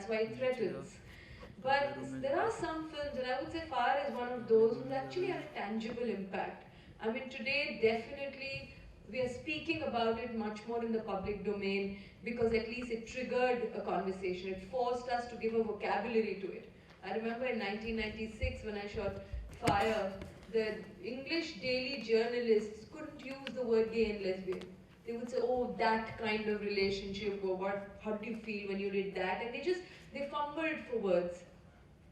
why it threatens. But there are some films, and I would say Fire is one of those who's actually had a tangible impact. I mean, today definitely we are speaking about it much more in the public domain because at least it triggered a conversation. It forced us to give a vocabulary to it. I remember in 1996 when I shot Fire, the English daily journalists couldn't use the word gay and lesbian. They would say, oh, that kind of relationship, or what, how do you feel when you did that? And they fumbled for words.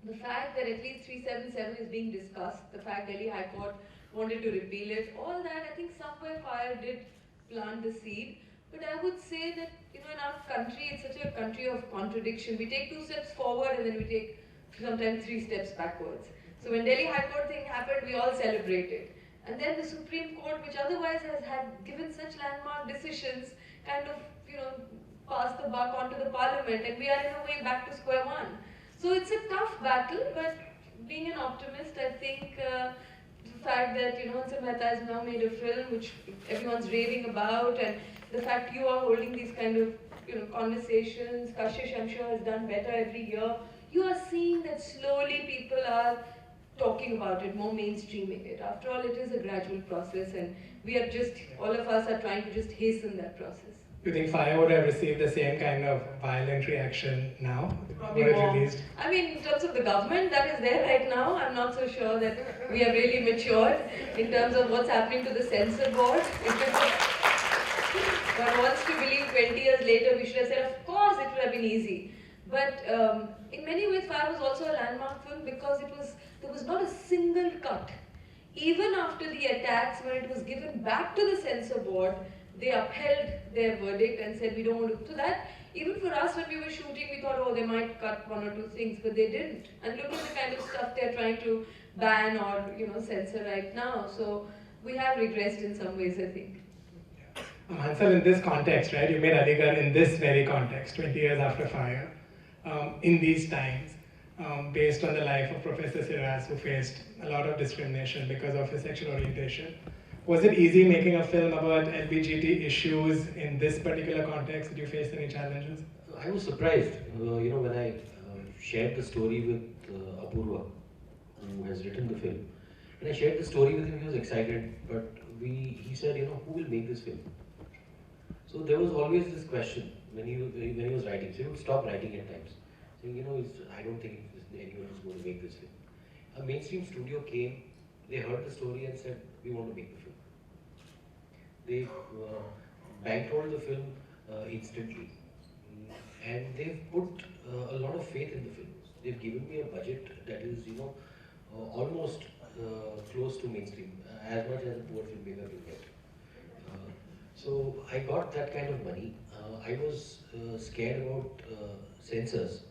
The fact that at least 377 is being discussed, the fact Delhi High Court wanted to repeal it, all that, I think somewhere Fire did plant the seed. But I would say that, in our country, it's such a country of contradiction. We take 2 steps forward and then we take sometimes 3 steps backwards. So when Delhi High Court thing happened, we all celebrated. And then the Supreme Court, which otherwise has had given such landmark decisions, kind of, passed the buck onto the parliament, and we are in a way back to square one. So it's a tough battle, but being an optimist, I think the fact that Ansel Mehta has now made a film which everyone's raving about, and the fact you are holding these kind of conversations, Kashish I'm sure has done better every year. You are seeing that slowly people are talking about it, more mainstreaming it. After all, it is a gradual process, and all of us are trying to just hasten that process. Do you think Fire would have received the same kind of violent reaction now? Probably more. Released? I mean, in terms of the government that is there right now, I'm not so sure that we have really matured in terms of what's happening to the censor board. One wants to believe 20 years later we should have said, of course it would have been easy. But in many ways, Fire was also a landmark film because there was not a single cut. Even after the attacks, when it was given back to the censor board, they upheld their verdict and said, we don't want to. So that, even for us when we were shooting, we thought, oh, they might cut 1 or 2 things, but they didn't. And look at the kind of stuff they're trying to ban or censor right now. So we have regressed in some ways, I think. Hansal, in this context, right, you made Aligarh in this very context, 20 years after Fire, in these times, based on the life of Professor Siraz, who faced a lot of discrimination because of his sexual orientation. Was it easy making a film about LGBT issues in this particular context? Did you face any challenges? I was surprised, when I shared the story with Apurva, who has written the film. When I shared the story with him, he was excited, but he said, who will make this film? So there was always this question when he was writing. So he would stop writing at times, saying, I don't think anyone is going to make this film. A mainstream studio came, they heard the story and said, we want to make the film. They bankrolled the film instantly, and they've put a lot of faith in the film. They've given me a budget that is, almost close to mainstream, as much as a poor filmmaker will get. So I got that kind of money. I was scared about censors,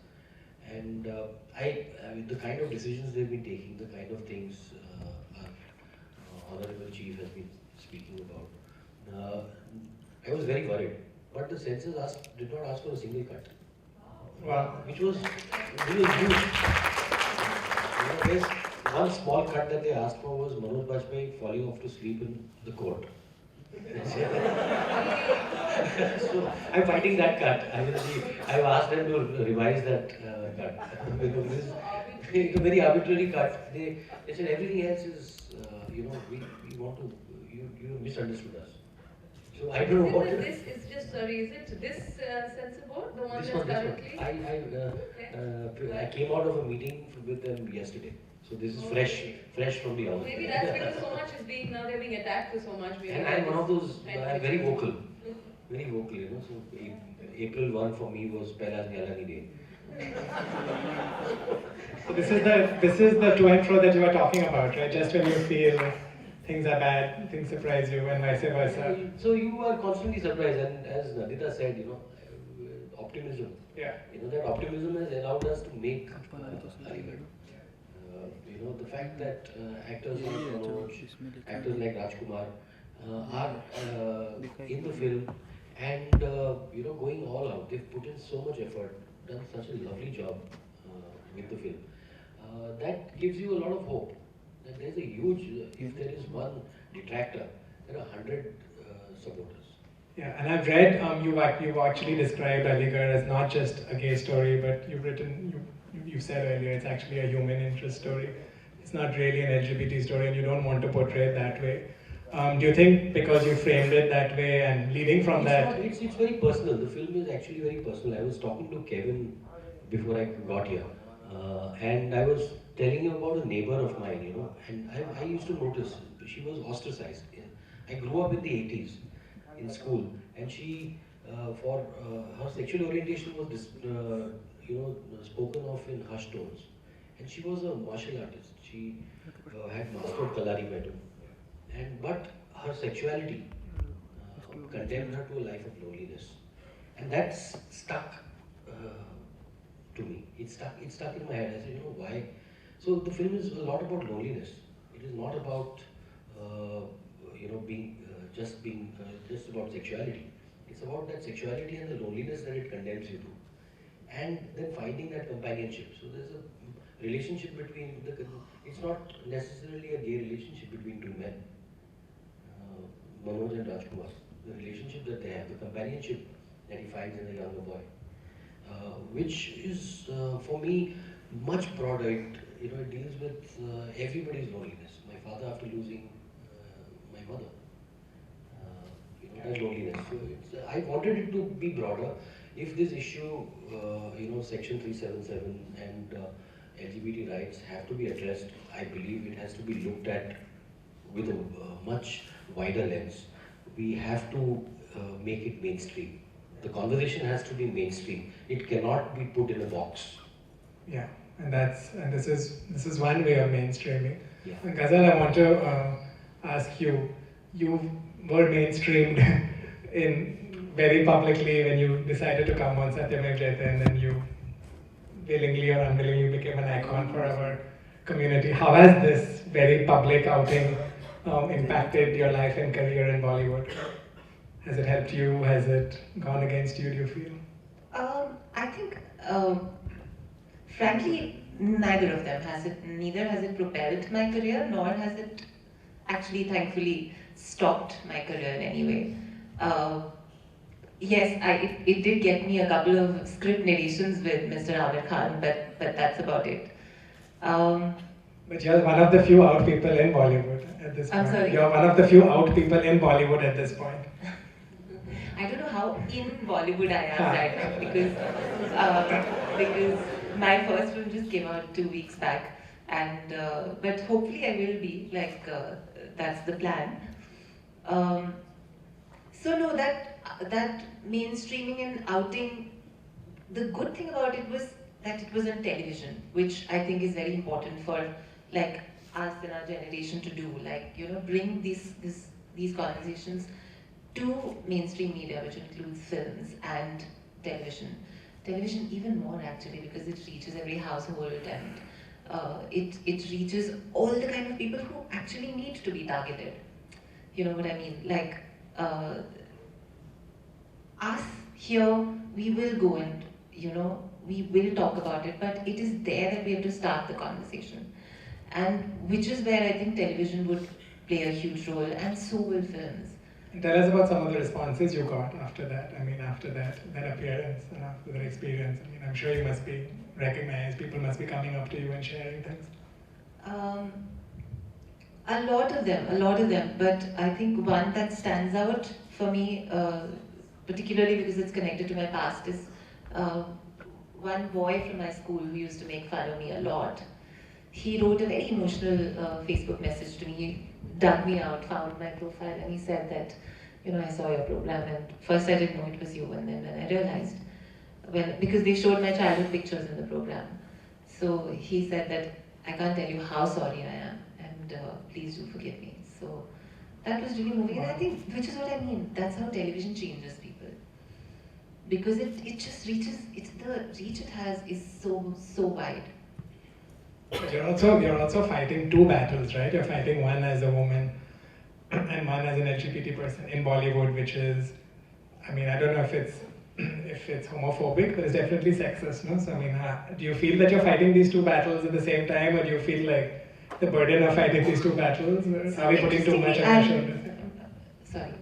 and the kind of decisions they've been taking, the kind of things our Honorable Chief has been speaking about. I was very worried, but the censors did not ask for a single cut. Wow. Which was really huge. There's one small cut that they asked for was Manoj Bajpayee falling off to sleep in the court. So I'm fighting that cut. I've asked them to revise that cut because it's a very arbitrary cut. They said everything else is, we want to, you misunderstood us. So I don't know what. Is it this censor board, the one this that's one, currently? I came out of a meeting with them yesterday. So this is fresh from the oven. Maybe that's because so much is being, now they're being attacked for so much. And I'm one of those, I'm very vocal. Very vocal, So April 1 for me was Pehla Nyalani Day. So this is the to and fro that you were talking about, right? Just when you feel things are bad, things surprise you, and vice versa. So you are constantly surprised, and as Nadita said, optimism. Yeah. That optimism has allowed us to make Aligarh. The fact that actors like Manoj, actors like Rajkumar are in the film and going all out. They've put in so much effort, done such a lovely job with the film. That gives you a lot of hope. That there's a huge, if there is one detractor, there are 100 supporters. Yeah, and I've read you've actually described Aligarh as not just a gay story, but you said earlier it's actually a human interest story. It's not really an LGBT story, and you don't want to portray it that way. Do you think because you framed it that way and leading from It's that? not, it's very personal. The film is actually very personal. I was talking to Kevin before I got here, and I was telling him about a neighbor of mine, and I used to notice she was ostracized. Yeah. I grew up in the 80s in school, and she, for her sexual orientation was, spoken of in hushed tones. And she was a martial artist. She had mastered Kalari, and but her sexuality condemned her to a life of loneliness, and that's stuck to me. It stuck in my head. I said, why? So the film is a lot about loneliness. It is not about being just about sexuality. It's about that sexuality and the loneliness that it condemns you to, and then finding that companionship. So there's a relationship between it's not necessarily a gay relationship between two men, Manoj and Rajkumar. The relationship that they have, the companionship that he finds in a younger boy, which is for me much broader. It deals with everybody's loneliness. My father, after losing my mother, has loneliness. So I wanted it to be broader. If this issue, Section 377 and LGBT rights have to be addressed, I believe it has to be looked at with a much wider lens. We have to make it mainstream. The conversation has to be mainstream. It cannot be put in a box. Yeah, and this is one way of mainstreaming. Yeah. And Ghazal, I want to ask you. You were mainstreamed in very publicly when you decided to come on Satyamev Jayate, and then you willingly or unwillingly became an icon for our community. How has this very public outing impacted your life and career in Bollywood? Has it helped you? Has it gone against you, do you feel? I think, frankly, neither of them has it. Neither has it propelled my career, nor has it actually, thankfully, stopped my career in any way. Yes, it did get me a couple of script narrations with Mr. Amir Khan, but that's about it. But you're one of the few out people in Bollywood at this point. I'm sorry? You're one of the few out people in Bollywood at this point. I don't know how in Bollywood I am right now because my first film just came out 2 weeks back, and but hopefully I will be that's the plan. So no, that mainstreaming and outing. The good thing about it was that it was on television, which I think is very important for us in our generation to do. Bring these conversations to mainstream media, which includes films and television. Television even more actually, because it reaches every household, and it reaches all the kind of people who actually need to be targeted. You know what I mean? Us here, we will go and we will talk about it, but it is there that we have to start the conversation, and which is where I think television would play a huge role, and so will films. Tell us about some of the responses you got after that. I mean, after that appearance and after that experience. I mean, I'm sure you must be recognized. People must be coming up to you and sharing things. A lot of them. But I think one that stands out for me, particularly because it's connected to my past, is one boy from my school who used to make fun of me a lot. He wrote a very emotional Facebook message to me. He dug me out, found my profile, and he said that, I saw your program, and first I didn't know it was you, and then when I realized, because they showed my childhood pictures in the program. So he said that, I can't tell you how sorry I am, and please do forgive me. So that was really moving, and I think, which is what I mean, that's how television changes people. Because it just reaches, the reach it has is so wide. But you're also fighting two battles, right? You're fighting one as a woman and one as an LGBT person in Bollywood, which is, I mean, I don't know if it's homophobic, but it's definitely sexist, no? So I mean, do you feel that you're fighting these two battles at the same time, or do you feel like the burden of fighting these two battles? Are we putting too much pressure on this? Sorry.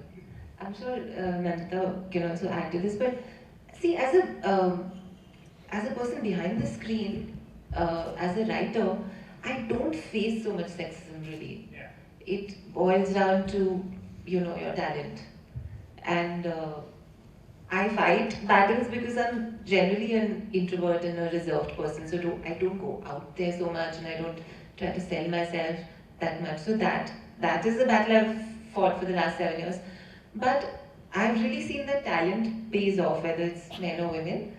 I'm sure Nandita can also add to this, but see, as a person behind the screen, as a writer, I don't face so much sexism really. Yeah. It boils down to, your talent. And I fight battles because I'm generally an introvert and a reserved person, so I don't go out there so much, and I don't try to sell myself that much. So that is the battle I've fought for the last 7 years. But I've really seen that talent pays off, whether it's men or women.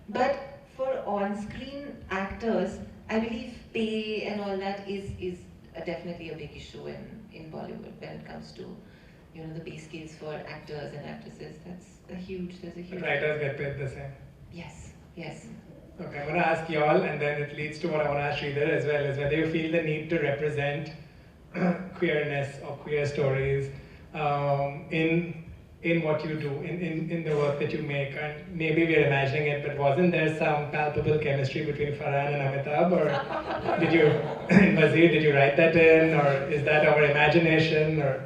But for on-screen actors, I believe pay and all that is definitely a big issue in Bollywood when it comes to the pay scales for actors and actresses. There's a huge. Writers get paid the same. Yes, yes. Okay, I'm going to ask y'all, and then it leads to what I want to ask Sridhar as well, is whether you feel the need to represent queerness or queer stories in what you do, in the work that you make. And maybe we're imagining it, but wasn't there some palpable chemistry between Farhan and Amitabh? Or did you, in Wazir, did you write that in? Or is that our imagination? Or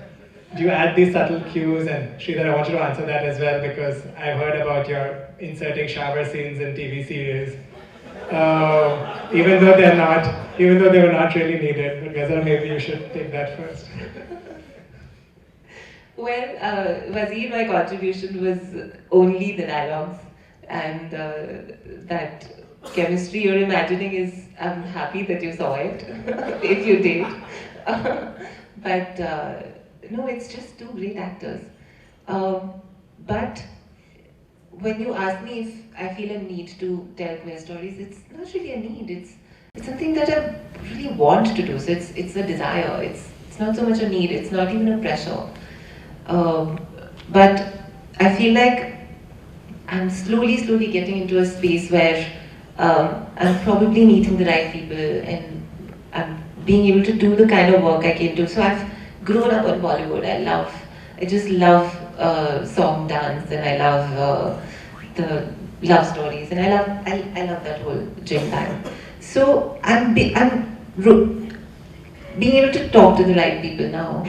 do you add these subtle cues? And Sridhar, I want you to answer that as well, because I've heard about your inserting shower scenes in TV series. Even though they were not really needed. But Ghazal, maybe you should take that first. Well, Wazir, my contribution was only the dialogues, and that chemistry you're imagining is, I'm happy that you saw it, if you did. But no, it's just two great actors. But when you ask me if I feel a need to tell queer stories, it's not really a need. It's something that I really want to do. So it's a desire. It's not so much a need. It's not even a pressure. But I feel like I'm slowly getting into a space where I'm probably meeting the right people and I'm being able to do the kind of work I can do. So I've grown up in Bollywood. I just love song, dance, and I love the love stories, and I love that whole gym time. So I'm being able to talk to the right people now,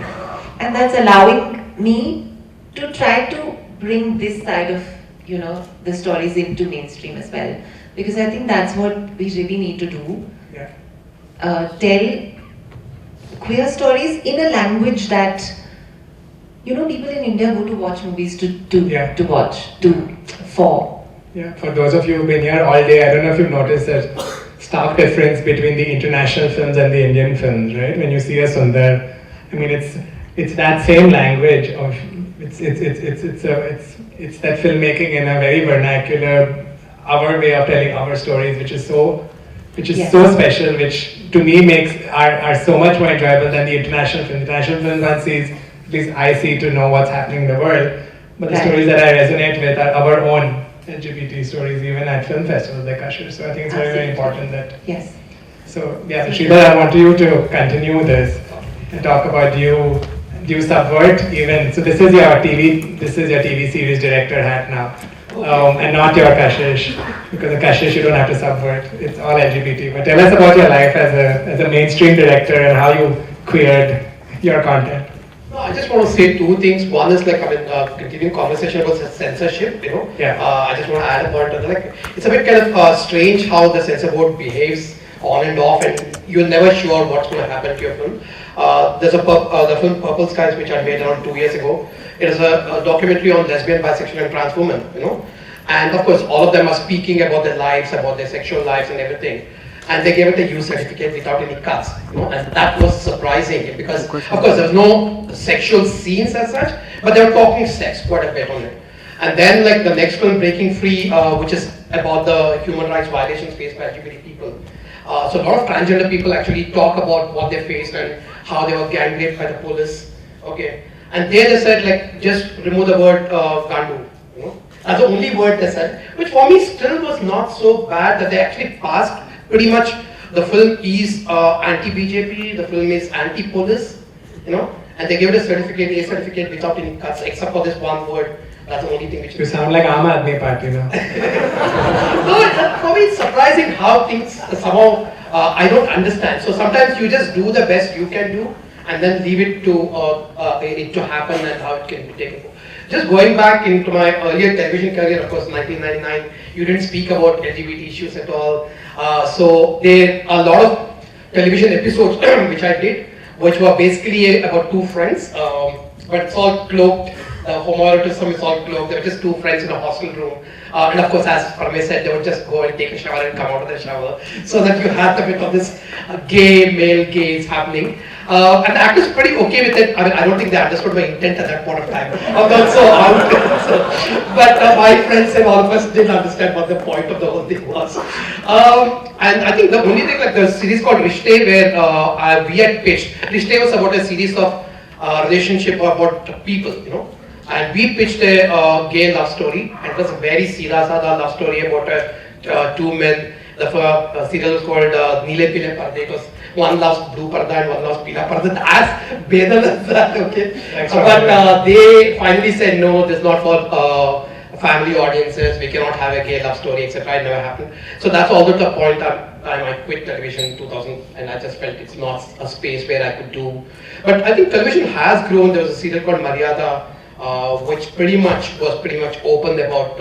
and that's allowing me to try to bring this side of the stories into mainstream as well, because I think that's what we really need to do. Yeah. Tell queer stories in a language that people in India go to watch movies for. Yeah, for those of you who've been here all day, I don't know if you've noticed that stark difference between the international films and the Indian films, right? When you see a Sundar, I mean, it's that same language of it's that filmmaking in a very vernacular, our way of telling our stories, which is so special, which to me are so much more enjoyable than the international film. The international film one sees, at least I see, to know what's happening in the world, but the stories that I resonate with are our own LGBT stories, even at film festivals like Usher. So I think it's very, very important that. Yes. So yeah, Sridhar, I want you to continue this and talk about do you subvert even. So this is your TV series director hat now, and not your Kashish, because the Kashish you don't have to subvert. It's all LGBT. But tell us about your life as a mainstream director and how you queered your content. No, I just want to say two things. One is continuing conversation about censorship. Yeah. I just want to add a point on it's a bit kind of strange how the censor board behaves on and off, and you're never sure what's going to happen to your film. There's the film Purple Skies, which I made around 2 years ago. It is a documentary on lesbian, bisexual, and trans women. And of course, all of them are speaking about their lives, about their sexual lives, and everything. And they gave it a U certificate without any cuts, and that was surprising because, of course, there was no sexual scenes as such, but they were talking sex quite a bit on it. And then, the next film, Breaking Free, which is about the human rights violations faced by LGBT people. So a lot of transgender people actually talk about what they faced and how they were gang raped by the police. Okay, and there they said just remove the word gandu. That's the only word they said, which for me still was not so bad that they actually passed. Pretty much, the film is anti-BJP, the film is anti-police, and they gave it a certificate without any cuts, except for this one word. That's the only thing which. You sound like Aam Aadmi Party now. No, for me it's surprising how things somehow I don't understand. So sometimes you just do the best you can do, and then leave it to happen and how it can be taken. just going back into my earlier television career, of course, 1999, you didn't speak about LGBT issues at all. So there are a lot of television episodes which I did, which were basically about two friends, but it's all cloaked. The homoerotism is all cloaked. They were just two friends in a hostel room. And of course, as Parmesh said, they would just go and take a shower and come out of the shower. So that you had a bit of this gay, male gaze happening. And the actors were pretty okay with it. I mean, I don't think they understood my intent at that point of time. I'm not so out. But my friends and all of us didn't understand what the point of the whole thing was. And I think the only thing, like the series called Rishte, where we had pitched. Rishte was about a series of relationship about people, you know. And we pitched a gay love story, and it was a very Sida Sada love story about two men. The serial was called Neele Pile Parde. It was one loves blue parda and one loves pila parda. As bedal as that, okay. But they finally said no, this is not for family audiences. We cannot have a gay love story, etc. It never happened. So that's also the point I quit television in 2000, and I just felt it's not a space where I could do. But I think television has grown. There was a serial called Maryada, which pretty much open about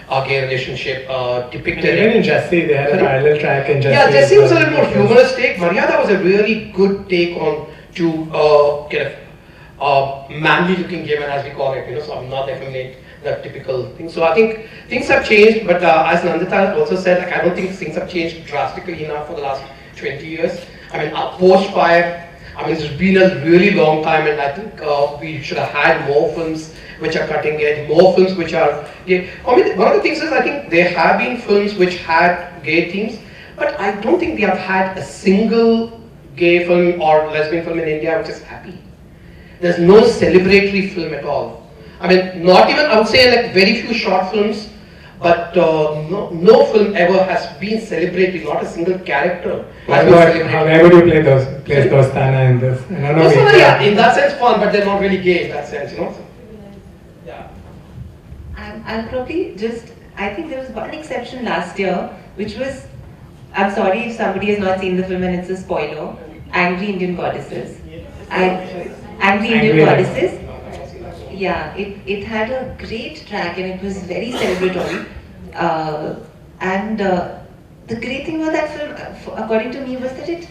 our gay relationship, depicted. And even in Jessie, they had a parallel track in Jessie. Yeah, Jessie was a little more humorous take. Maryada was a really good take on to kind of manly-looking gay man, as we call it. You know, so I'm not effeminate, that typical thing. So I think things have changed, but as Nandita also said, like I don't think things have changed drastically enough for the last 20 years. I mean, post-Fire. I mean, it's been a really long time, and I think we should have had more films which are cutting edge, more films which are gay. I mean, one of the things is I think there have been films which had gay themes, but I don't think we have had a single gay film or lesbian film in India which is happy. There's no celebratory film at all. I mean, not even, I would say like very few short films, but no film ever has been celebratory, not a single character has been celebrated. Where would you place those Tana in this? I don't know. Yeah, in that sense fun, but they're not really gay in that sense, you know? Yeah. I'll probably just, I think there was one exception last year, which was, I'm sorry if somebody has not seen the film and it's a spoiler, Angry Indian Goddesses. Angry Indian Goddesses. Yeah, it had a great track and it was very celebratory. The great thing about that film, according to me, was that it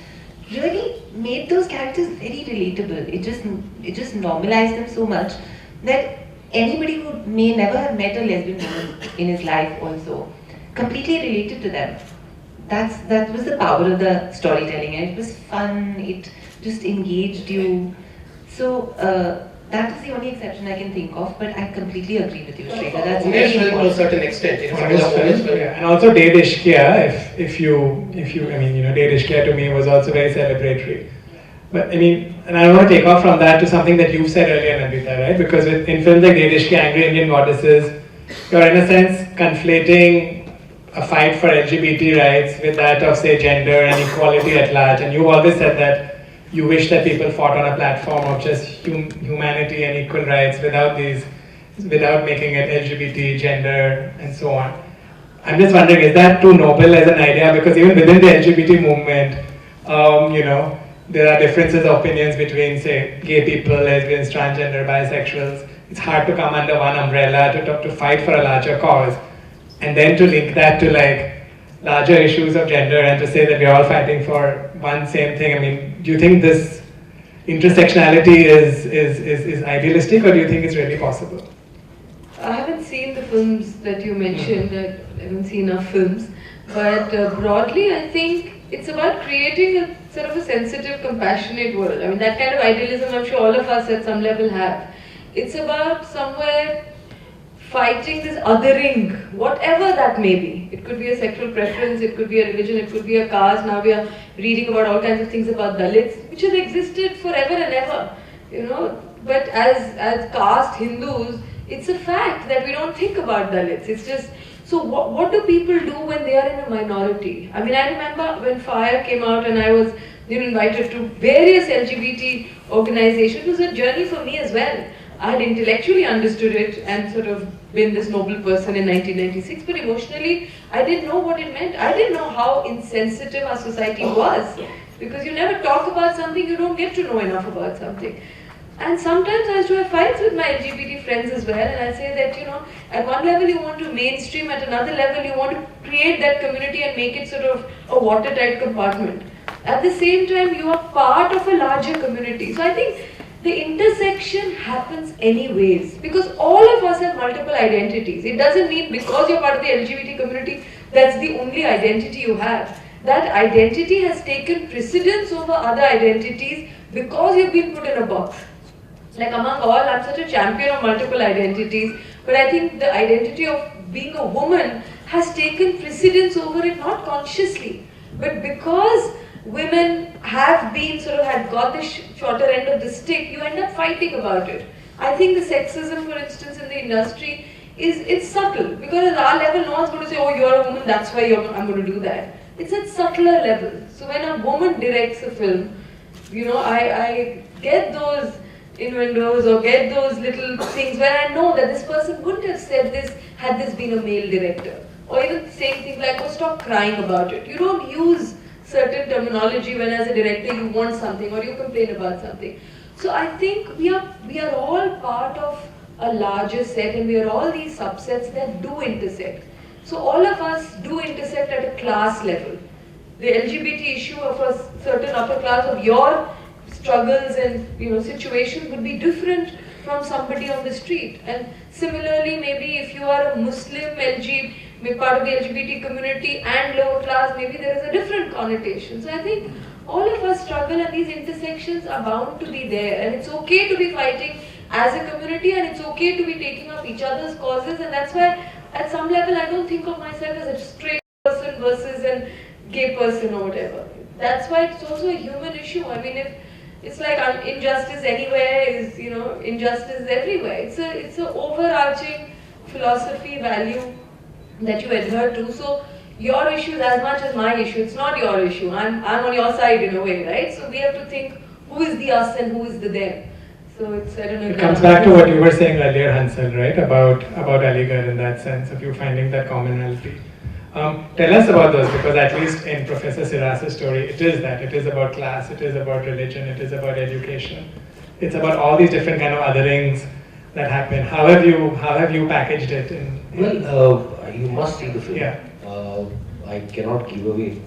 really made those characters very relatable. It just normalized them so much that anybody who may never have met a lesbian woman in his life also completely related to them. That was the power of the storytelling, and it was fun. It just engaged you. So. That is the only exception I can think of, but I completely agree with you, Shrika. That's very important. To a certain extent, you know, and also De Ishqiya, if you, I mean, you know, De Ishqiya to me was also very celebratory. But I mean, and I want to take off from that to something that you said earlier, Nandita, right? Because in films like De Ishqiya, Angry Indian Goddesses, you're in a sense conflating a fight for LGBT rights with that of, say, gender and equality at large. And you've always said that you wish that people fought on a platform of just humanity and equal rights without making it LGBT, gender, and so on. I'm just wondering, is that too noble as an idea? Because even within the LGBT movement, you know, there are differences of opinions between, say, gay people, lesbians, transgender, bisexuals. It's hard to come under one umbrella to fight for a larger cause, and then to link that to like larger issues of gender and to say that we're all fighting for one same thing. I mean, do you think this intersectionality is idealistic, or do you think it's really possible? I haven't seen the films that you mentioned. I haven't seen enough films. But broadly, I think it's about creating a sort of a sensitive, compassionate world. I mean, that kind of idealism I'm sure all of us at some level have. It's about somewhere fighting this othering, whatever that may be. It could be a sexual preference, it could be a religion, it could be a caste. Now we are reading about all kinds of things about Dalits, which have existed forever and ever, you know. But as caste Hindus, it's a fact that we don't think about Dalits. It's just, so what do people do when they are in a minority? I mean, I remember when Fire came out and I was invited to various LGBT organizations. It was a journey for me as well. I had intellectually understood it and sort of been this noble person in 1996, but emotionally, I didn't know what it meant. I didn't know how insensitive our society was, because you never talk about something, you don't get to know enough about something. And sometimes I used to have fights with my LGBT friends as well, and I say that, at one level you want to mainstream, at another level you want to create that community and make it sort of a watertight compartment. At the same time, you are part of a larger community. So I think the intersection happens anyways, because all of us have multiple identities. It doesn't mean because you're part of the LGBT community, that's the only identity you have. That identity has taken precedence over other identities because you've been put in a box. Like among all, I'm such a champion of multiple identities, but I think the identity of being a woman has taken precedence over it, not consciously, but because women have been had got the shorter end of the stick, you end up fighting about it. I think the sexism, for instance, in the industry it's subtle, because at our level, no one's going to say, oh, you're a woman, that's why I'm going to do that. It's at subtler level. So when a woman directs a film, I get those innuendos or get those little things where I know that this person wouldn't have said this had this been a male director. Or even saying things like, oh, stop crying about it. You don't use certain terminology when as a director you want something or you complain about something. So I think we are all part of a larger set, and we are all these subsets that do intersect. So all of us do intersect at a class level. The LGBT issue of a certain upper class, of your struggles and situations would be different from somebody on the street. And similarly, maybe if you are a Muslim part of the LGBT community and lower class, maybe there is a different connotation. So I think all of us struggle, and these intersections are bound to be there. And it's okay to be fighting as a community, and it's okay to be taking up each other's causes. And that's why at some level I don't think of myself as a straight person versus a gay person or whatever. That's why it's also a human issue. I mean, if it's like injustice anywhere is, injustice everywhere. It's a overarching philosophy, value that you adhere to. So your issue is as much as my issue. It's not your issue. I'm on your side in a way, right? So we have to think who is the us and who is the them. So it's, I don't know. It comes back to what you were saying earlier, Hansel, right? About Aligarh in that sense of you finding that commonality. Tell us about those, because at least in Professor Siras's story, it is that. It is about class, it is about religion, it is about education. It's about all these different kind of otherings that happen. How have you packaged it? Well, you must see the film. Yeah. I cannot give away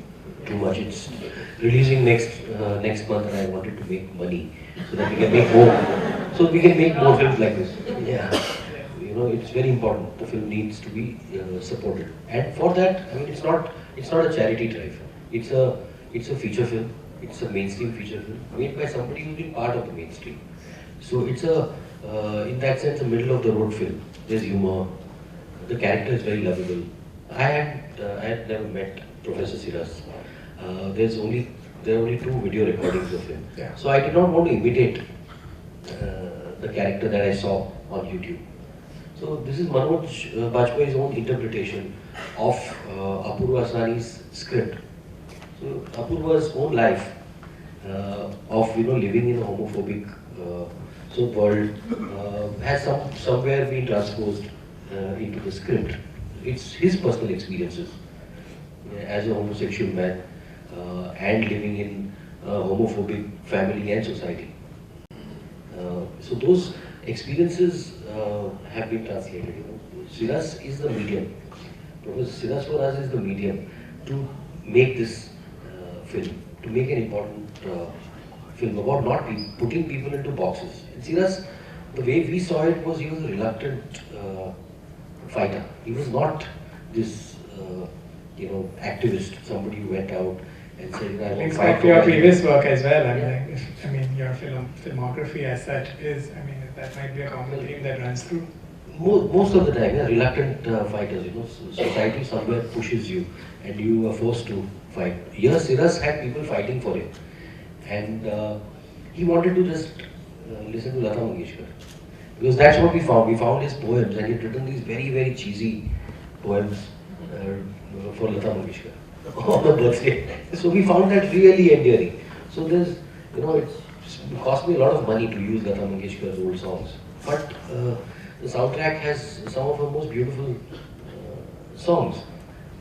too much. It's releasing next month, and I wanted to make money so that we can make more. So we can make more films like this. Yeah. It's very important. The film needs to be supported, and for that, I mean, it's not a charity drive. It's a feature film. It's a mainstream feature film made by somebody who's been part of the mainstream. So it's in that sense, a middle of the road film. There's humor. The character is very lovable. I had never met Professor Siras. There are only 2 video recordings of him. Yeah. So I did not want to imitate the character that I saw on YouTube. So this is Manoj Bajpayee's own interpretation of Apurva Asrani's script. So Apurva's own life of living in a homophobic world has somewhere been transposed into the script. It's his personal experiences as a homosexual man and living in a homophobic family and society. So those experiences have been translated. Siras is the medium. Professor Siras for us is the medium to make this film, to make an important film about not putting people into boxes. And Siras, the way we saw it was he was a reluctant fighter. He was not this, activist, somebody who went out and said, I will fight for your my previous work as well. Your filmography as such is, that might be a common theme that runs through. Most of the time, reluctant fighters, society somewhere pushes you and you are forced to fight. Here, Siras had people fighting for him. And he wanted to just listen to Lata Mangeshkar. Because that's what we found. We found his poems, and he'd written these very, very cheesy poems for Lata Mangeshkar on the birthday. So we found that really endearing. So there's, it cost me a lot of money to use Lata Mangeshkar's old songs. But the soundtrack has some of her most beautiful songs.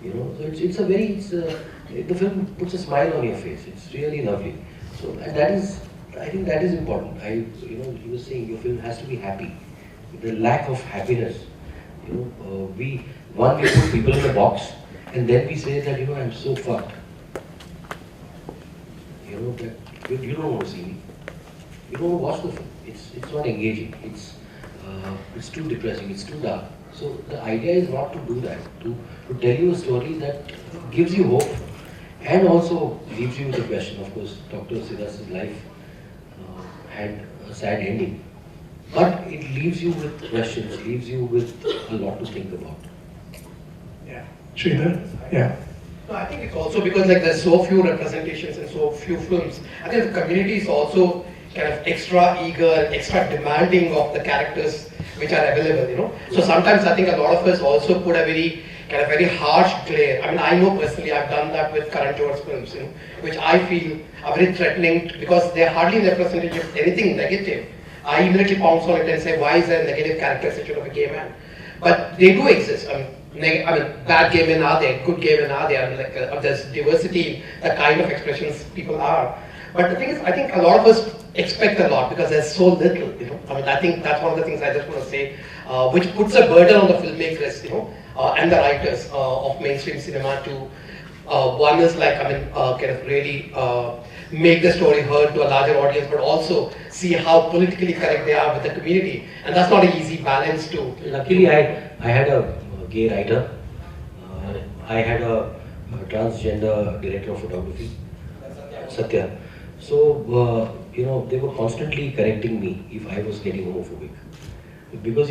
So the film puts a smile on your face. It's really lovely. So, and that is, I think that is important. He was saying your film has to be happy. The lack of happiness, we put people in a box, and then we say that I'm so fucked. That you don't want to see me. You don't want to watch the film. It's not engaging. It's too depressing. It's too dark. So the idea is not to do that. To tell you a story that gives you hope, and also leaves you with a question. Of course, Dr. Siddharth's life had a sad ending, but it leaves you with questions, leaves you with a lot to think about. Yeah. Sridhar? Yeah. No, I think it's also because like there's so few representations and so few films. I think the community is also kind of extra eager, extra demanding of the characters which are available. So sometimes I think a lot of us also put a very harsh glare. I mean, I know personally I've done that with Karan Johar's films, which I feel are very threatening because they're hardly representative of anything negative. I immediately pounce on it and say, why is there a negative characterization of a gay man? But they do exist. I mean, bad gay men are there, good gay men are there. I mean, there's diversity in the kind of expressions people are. But the thing is, I think a lot of us expect a lot because there's so little. I mean, I think that's one of the things I just want to say, which puts a burden on the filmmakers, and the writers of mainstream cinema to one is like, kind of really make the story heard to a larger audience, but also see how politically correct they are with the community. And that's not an easy balance to. Luckily, I had a gay writer. I had a transgender director of photography, Satya. So, they were constantly correcting me if I was getting homophobic. Because,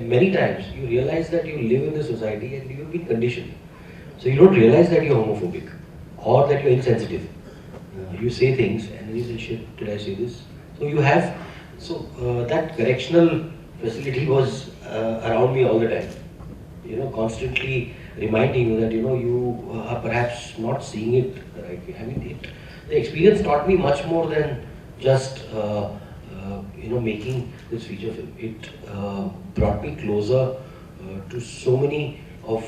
many times you realize that you live in this society and you've been conditioned. So you don't realize that you're homophobic or that you're insensitive. You say things and then you say, shit, did I say this? So that correctional facility was around me all the time. Constantly reminding you that, you are perhaps not seeing it the right way. I mean, the experience taught me much more than just, making this feature film. It brought me closer to so many of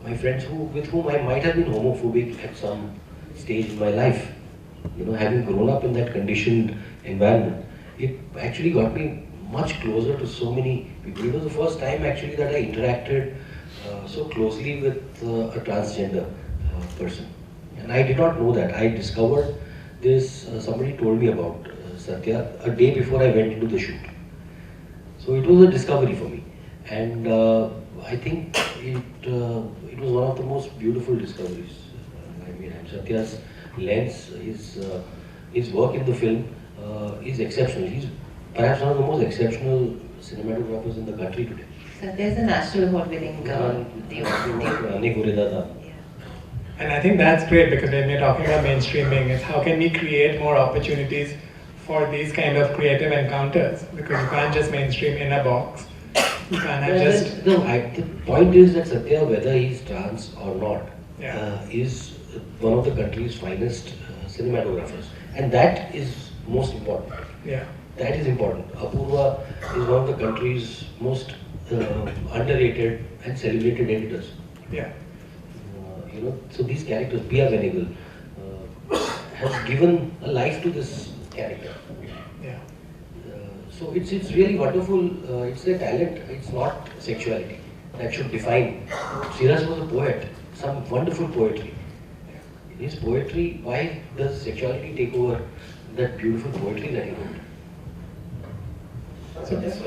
my friends with whom I might have been homophobic at some stage in my life. Having grown up in that conditioned environment, it actually got me much closer to so many people. It was the first time actually that I interacted so closely with a transgender person. And I did not know that. I discovered this, somebody told me about Satya a day before I went into the shoot. So it was a discovery for me. And I think it was one of the most beautiful discoveries I made. And Satya's lens, his work in the film is exceptional. He's perhaps one of the most exceptional cinematographers in the country today. So there's a national award-winning And I think that's great because when we're talking about mainstreaming, it's how can we create more opportunities for these kind of creative encounters? Because you can't just mainstream in a box. You can't have just. The point is that Satya, whether he's trans or not, is one of the country's finest cinematographers. And that is most important. Yeah. That is important. Apurva is one of the country's most underrated and celebrated editors. Yeah. So these characters, Pia Venegal, has given a life to this character. Yeah. So it's really wonderful. It's the talent. It's not sexuality that should define. Siras was a poet. Some wonderful poetry. In his poetry, why does sexuality take over that beautiful poetry that he wrote? So just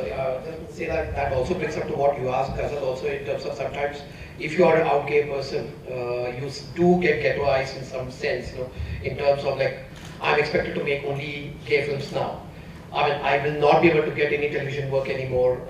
say that also brings up to what you asked, Ghazal, also in terms of sometimes if you are an out gay person, you do get ghettoized in some sense, in terms of like, I'm expected to make only gay films now. I mean, I will not be able to get any television work anymore.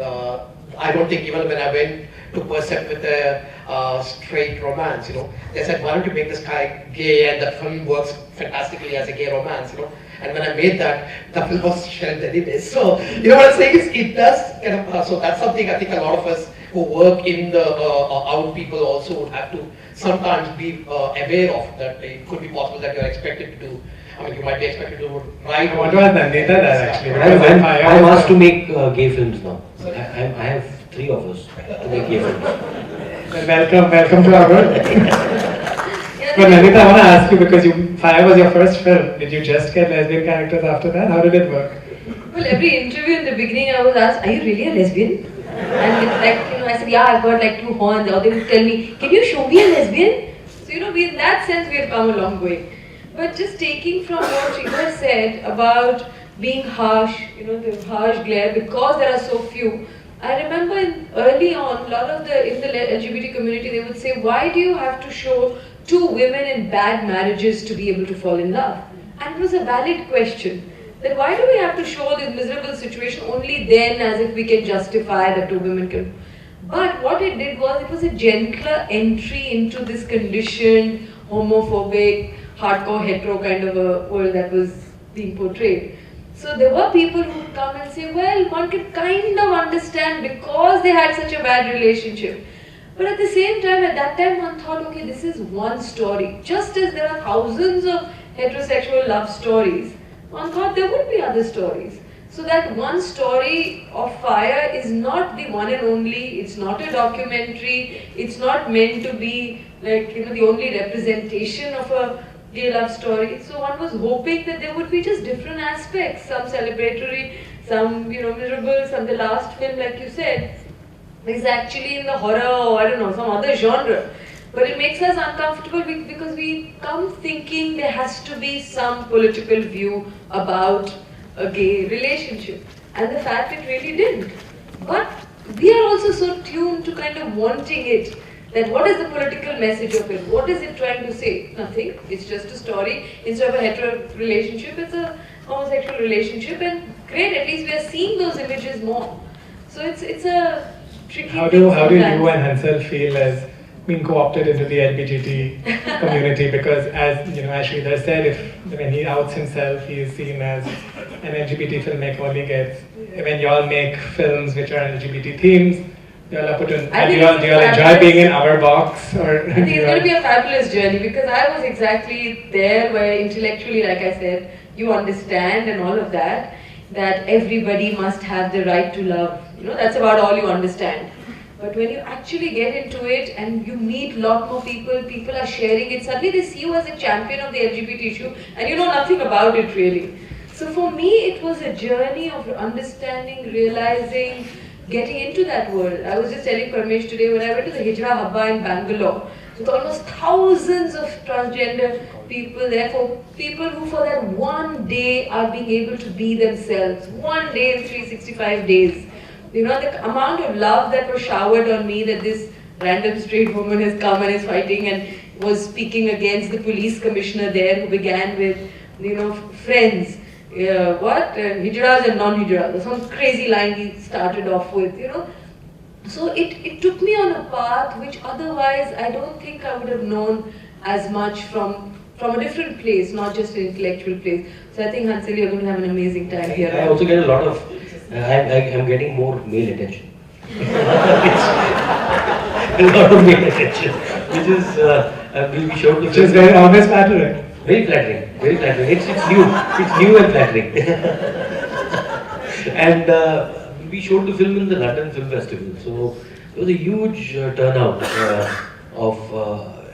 I don't think even when I went to Percept with a straight romance, they said, why don't you make this guy gay and the film works fantastically as a gay romance, And when I made that, the film was shelved anyway. So, what I'm saying is, it does kind of, so that's something I think a lot of us who work in the out people also would have to sometimes be aware of, that it could be possible that you're expected to do. I mean, you might be expected to write. I want to ask Nandita that actually. I'm asked to make gay films now. I have 3 offers to make gay films. Well, welcome to our world. Yeah, But Nandita, I want to ask you because Fire was your first film. Did you just get lesbian characters after that? How did it work? Well, every interview in the beginning I was asked, are you really a lesbian? And it's like, I said, yeah, I've got like 2 horns. Or they would tell me, can you show me a lesbian? So, we, in that sense, we have come a long way. But just taking from what Shiva said about being harsh, the harsh glare, because there are so few. I remember early on, a lot of in the LGBT community, they would say, why do you have to show 2 women in bad marriages to be able to fall in love? And it was a valid question. Then why do we have to show this miserable situation only then as if we can justify that 2 women can? But what it did was, it was a gentler entry into this conditioned, homophobic, hardcore hetero kind of a world that was being portrayed. So there were people who would come and say, well, one could kind of understand because they had such a bad relationship. But at the same time, at that time, one thought, okay, this is one story. Just as there are thousands of heterosexual love stories, one thought there would be other stories. So that one story of Fire is not the one and only, it's not a documentary, it's not meant to be like, the only representation of a gay love story. So one was hoping that there would be just different aspects, some celebratory, some, miserable, some the last film, like you said, is actually in the horror or I don't know, some other genre. But it makes us uncomfortable because we come thinking there has to be some political view about a gay relationship. And the fact it really didn't. But we are also so tuned to kind of wanting it. That what is the political message of it? What is it trying to say? Nothing. It's just a story. Instead of a hetero relationship, it's a homosexual relationship. And great, at least we are seeing those images more. So it's a tricky How do thing you sometimes. and Hansel feel as being co-opted into the LGBT community? Because as as Sridhar said, when he outs himself, he is seen as an LGBT filmmaker. Only gets when y'all make films which are LGBT themes. Y'all are put in. I think Do y'all it's enjoy fabulous. being in our box, or I think it's going to be a fabulous journey because I was exactly there where intellectually, like I said, you understand and all of that, that everybody must have the right to love. That's about all you understand. But when you actually get into it and you meet a lot more people are sharing it, suddenly they see you as a champion of the LGBT issue and you know nothing about it really. So for me, it was a journey of understanding, realizing, getting into that world. I was just telling Parmesh today when I went to the Hijra Habba in Bangalore, with almost thousands of transgender people there, for people who for that one day are being able to be themselves. One day in 365 days. The amount of love that was showered on me, that this random straight woman has come and is fighting and was speaking against the police commissioner there who began with, friends. Hijras and non-hijras, some crazy line he started off with, So it took me on a path which otherwise I don't think I would have known as much from a different place, not just an intellectual place. So I think, Hansel, you're going to have an amazing time here. I also get a lot of, I'm getting more male attention. A lot of male attention, which is, will be shown to which is very always flattering. Very flattering, very flattering. It's new and flattering. And we showed the film in the London Film Festival, so there was a huge turnout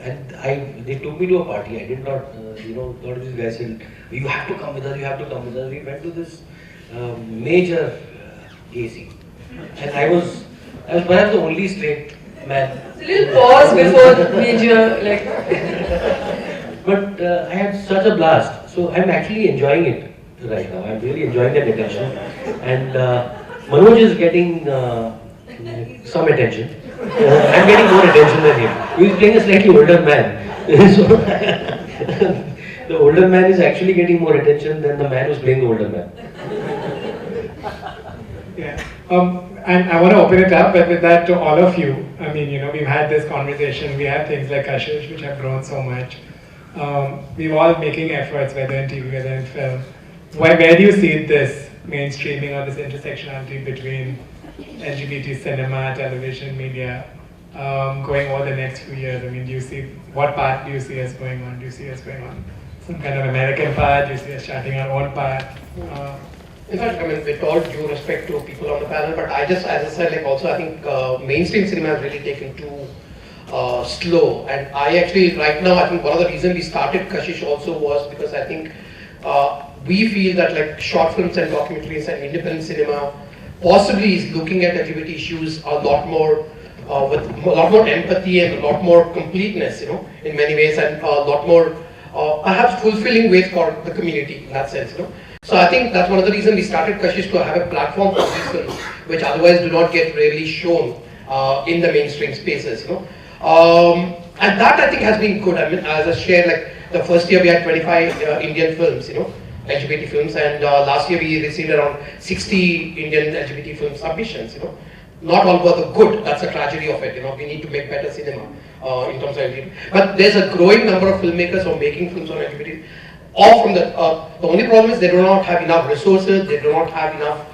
and they took me to a party. I did not, a lot of these guys said, you have to come with us, you have to come with us. We went to this major AC, and I was perhaps the only straight man. It's a little pause before the major, But I had such a blast. So I'm actually enjoying it right now. I'm really enjoying that attention. And Manoj is getting some attention. I'm getting more attention than him. He's playing a slightly older man. So the older man is actually getting more attention than the man who's playing the older man. Yeah. And I want to open it up with that to all of you. I mean, we've had this conversation. We have things like Kashish, which have grown so much. We're all making efforts, whether in TV, whether in film. Where do you see this mainstreaming or this intersectionality between LGBT cinema, television, media going over the next few years? I mean, what path do you see us going on? Do you see us going on some kind of American path? Do you see us charting our own path? In fact, with all due respect to people on the panel, but I just, as I said, also I think mainstream cinema has really taken two slow. And I actually, right now, I think one of the reasons we started Kashish also was because I think we feel that like short films and documentaries and independent cinema possibly is looking at LGBT issues a lot more with a lot more empathy and a lot more completeness, in many ways, and a lot more perhaps fulfilling ways for the community in that sense, So I think that's one of the reasons we started Kashish, to have a platform for these films, which otherwise do not get really shown in the mainstream spaces, and that I think has been good. I mean, as I shared, like the first year we had 25 Indian films, LGBT films, and last year we received around 60 Indian LGBT film submissions, Not all were the good, that's the tragedy of it, we need to make better cinema in terms of LGBT. But there's a growing number of filmmakers who are making films on LGBT. All from the only problem is they do not have enough resources, they do not have enough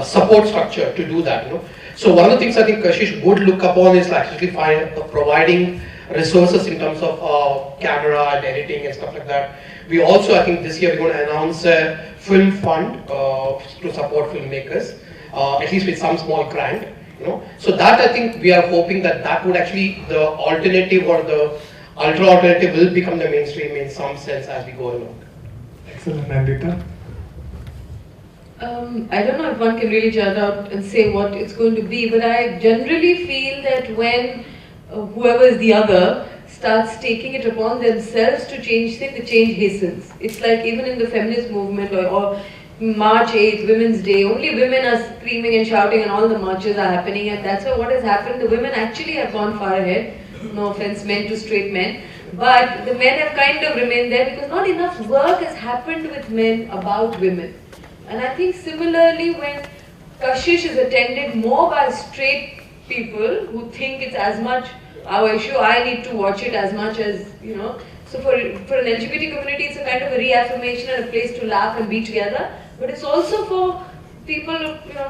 support structure to do that, So one of the things I think Kashish would look upon is actually providing resources in terms of camera and editing and stuff like that. We also, I think this year we're going to announce a film fund to support filmmakers, at least with some small grant, So that I think we are hoping that would actually, the alternative or the ultra alternative will become the mainstream in some sense as we go along. Excellent, Nandita. I don't know if one can really judge out and say what it's going to be, but I generally feel that when whoever is the other starts taking it upon themselves to change things, the change hastens. It's like even in the feminist movement or March 8th, Women's Day, only women are screaming and shouting and all the marches are happening, and that's why what has happened, the women actually have gone far ahead. No offense meant to straight men, but the men have kind of remained there because not enough work has happened with men about women. And I think similarly when Kashish is attended more by straight people who think it's as much our issue, I need to watch it as much as, So for an LGBT community, it's a kind of a reaffirmation and a place to laugh and be together. But it's also for people,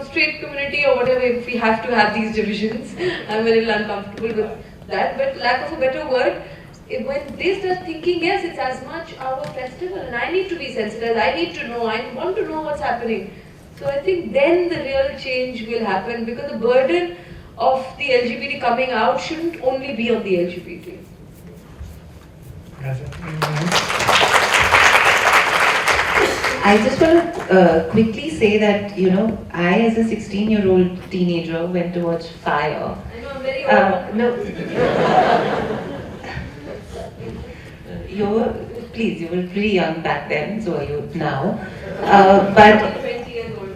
straight community or whatever, if we have to have these divisions. I'm a little uncomfortable with that, but lack of a better word, when they start thinking, yes, it's as much our festival and I need to be sensitized, I need to know, I want to know what's happening. So I think then the real change will happen because the burden of the LGBT coming out shouldn't only be on the LGBT. I just want to quickly say that, I as a 16-year-old teenager went to watch Fire. I know, I'm very old. No. You were pretty young back then, so are you now. But 20 years old.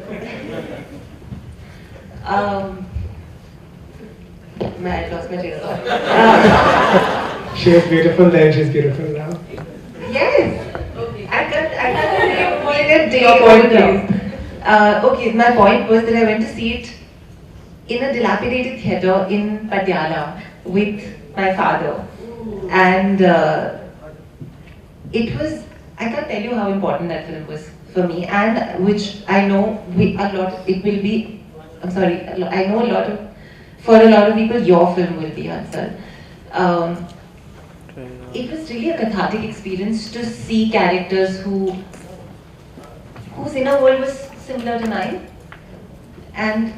I lost my train of thought. She was beautiful then, she's beautiful now. Yes. Okay. I can't say Your point, Okay, my point was that I went to see it in a dilapidated theatre in Patiala with my father. And it was, I can't tell you how important that film was for me, and which I know I know for a lot of people, your film will be, Hansal. It was really a cathartic experience to see characters whose inner world was similar to mine, and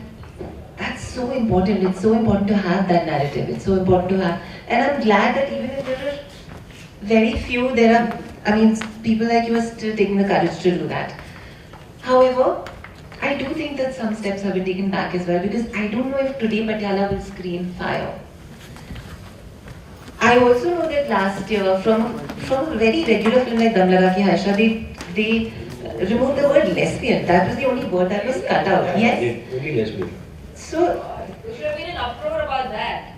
that's so important. It's so important to have that narrative. It's so important to have, and I'm glad that even if there are very few, people like you are still taking the courage to do that. However, I do think that some steps have been taken back as well, because I don't know if today Patiala will screen Fire. I also know that last year, from a very regular film like Dam Laga Ke Haisha, they removed the word lesbian. That was the only word that was cut out. Yes. Only lesbian. So There should have been an uproar about that.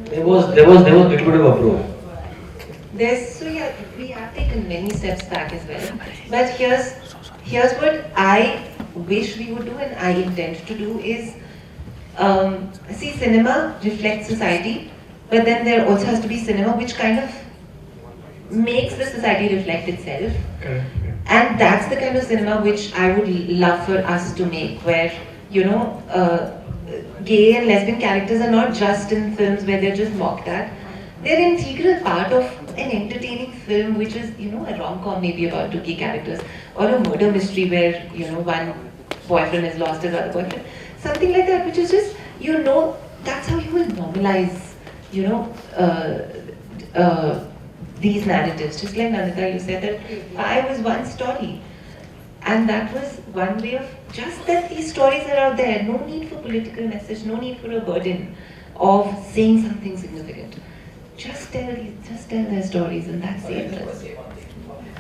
There was a little bit of uproar. we have taken many steps back as well. But here's what I wish we would do, and I intend to do is, see, cinema reflects society, but then there also has to be cinema which kind of makes the society reflect itself. Correct. And that's the kind of cinema which I would love for us to make, where, gay and lesbian characters are not just in films where they're just mocked at. They're an integral part of an entertaining film, which is, a rom-com maybe about two gay characters, or a murder mystery where, one boyfriend has lost his other boyfriend. Something like that, which is just, that's how you will normalize you know, these narratives. Just like Nandita, you said that Five was one story. And that was one way of just that these stories are out there. No need for political message, no need for a burden of saying something significant. Just tell their stories, and that's it.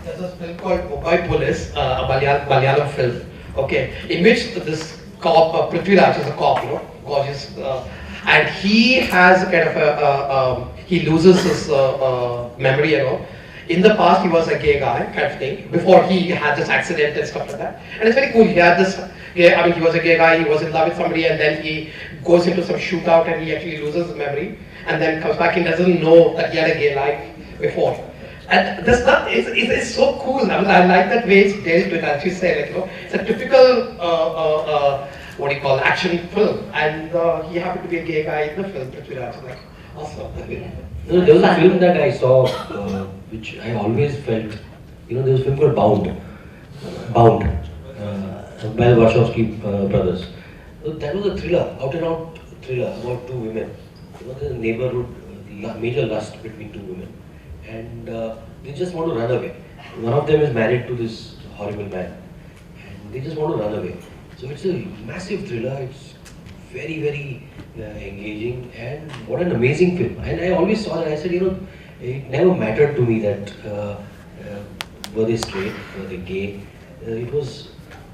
There's a film called Mumbai Police, a Malayalam film, okay, in which this cop, Prithviraj is a cop, gorgeous, and he has kind of he loses his memory, In the past, he was a gay guy, kind of thing, before he had this accident and stuff like that. And it's very cool. He had this, he was a gay guy, he was in love with somebody, and then he goes into some shootout and he actually loses his memory, and then comes back and doesn't know that he had a gay life before. And this stuff is so cool. I like that way it's dealt with, as you say, it's a typical, what do you call, action film. And he happened to be a gay guy in the film, Prithviraj. Like, awesome. There was a film that I saw, which I always felt, there was a film called Bound, by the Wachowski brothers. That was a thriller, out and out thriller about two women. The neighborhood, major lust between two women. And they just want to run away. One of them is married to this horrible man. And they just want to run away. So it's a massive thriller. It's very, very engaging, and what an amazing film. And I always saw that, I said, it never mattered to me that were they straight, were they gay. It was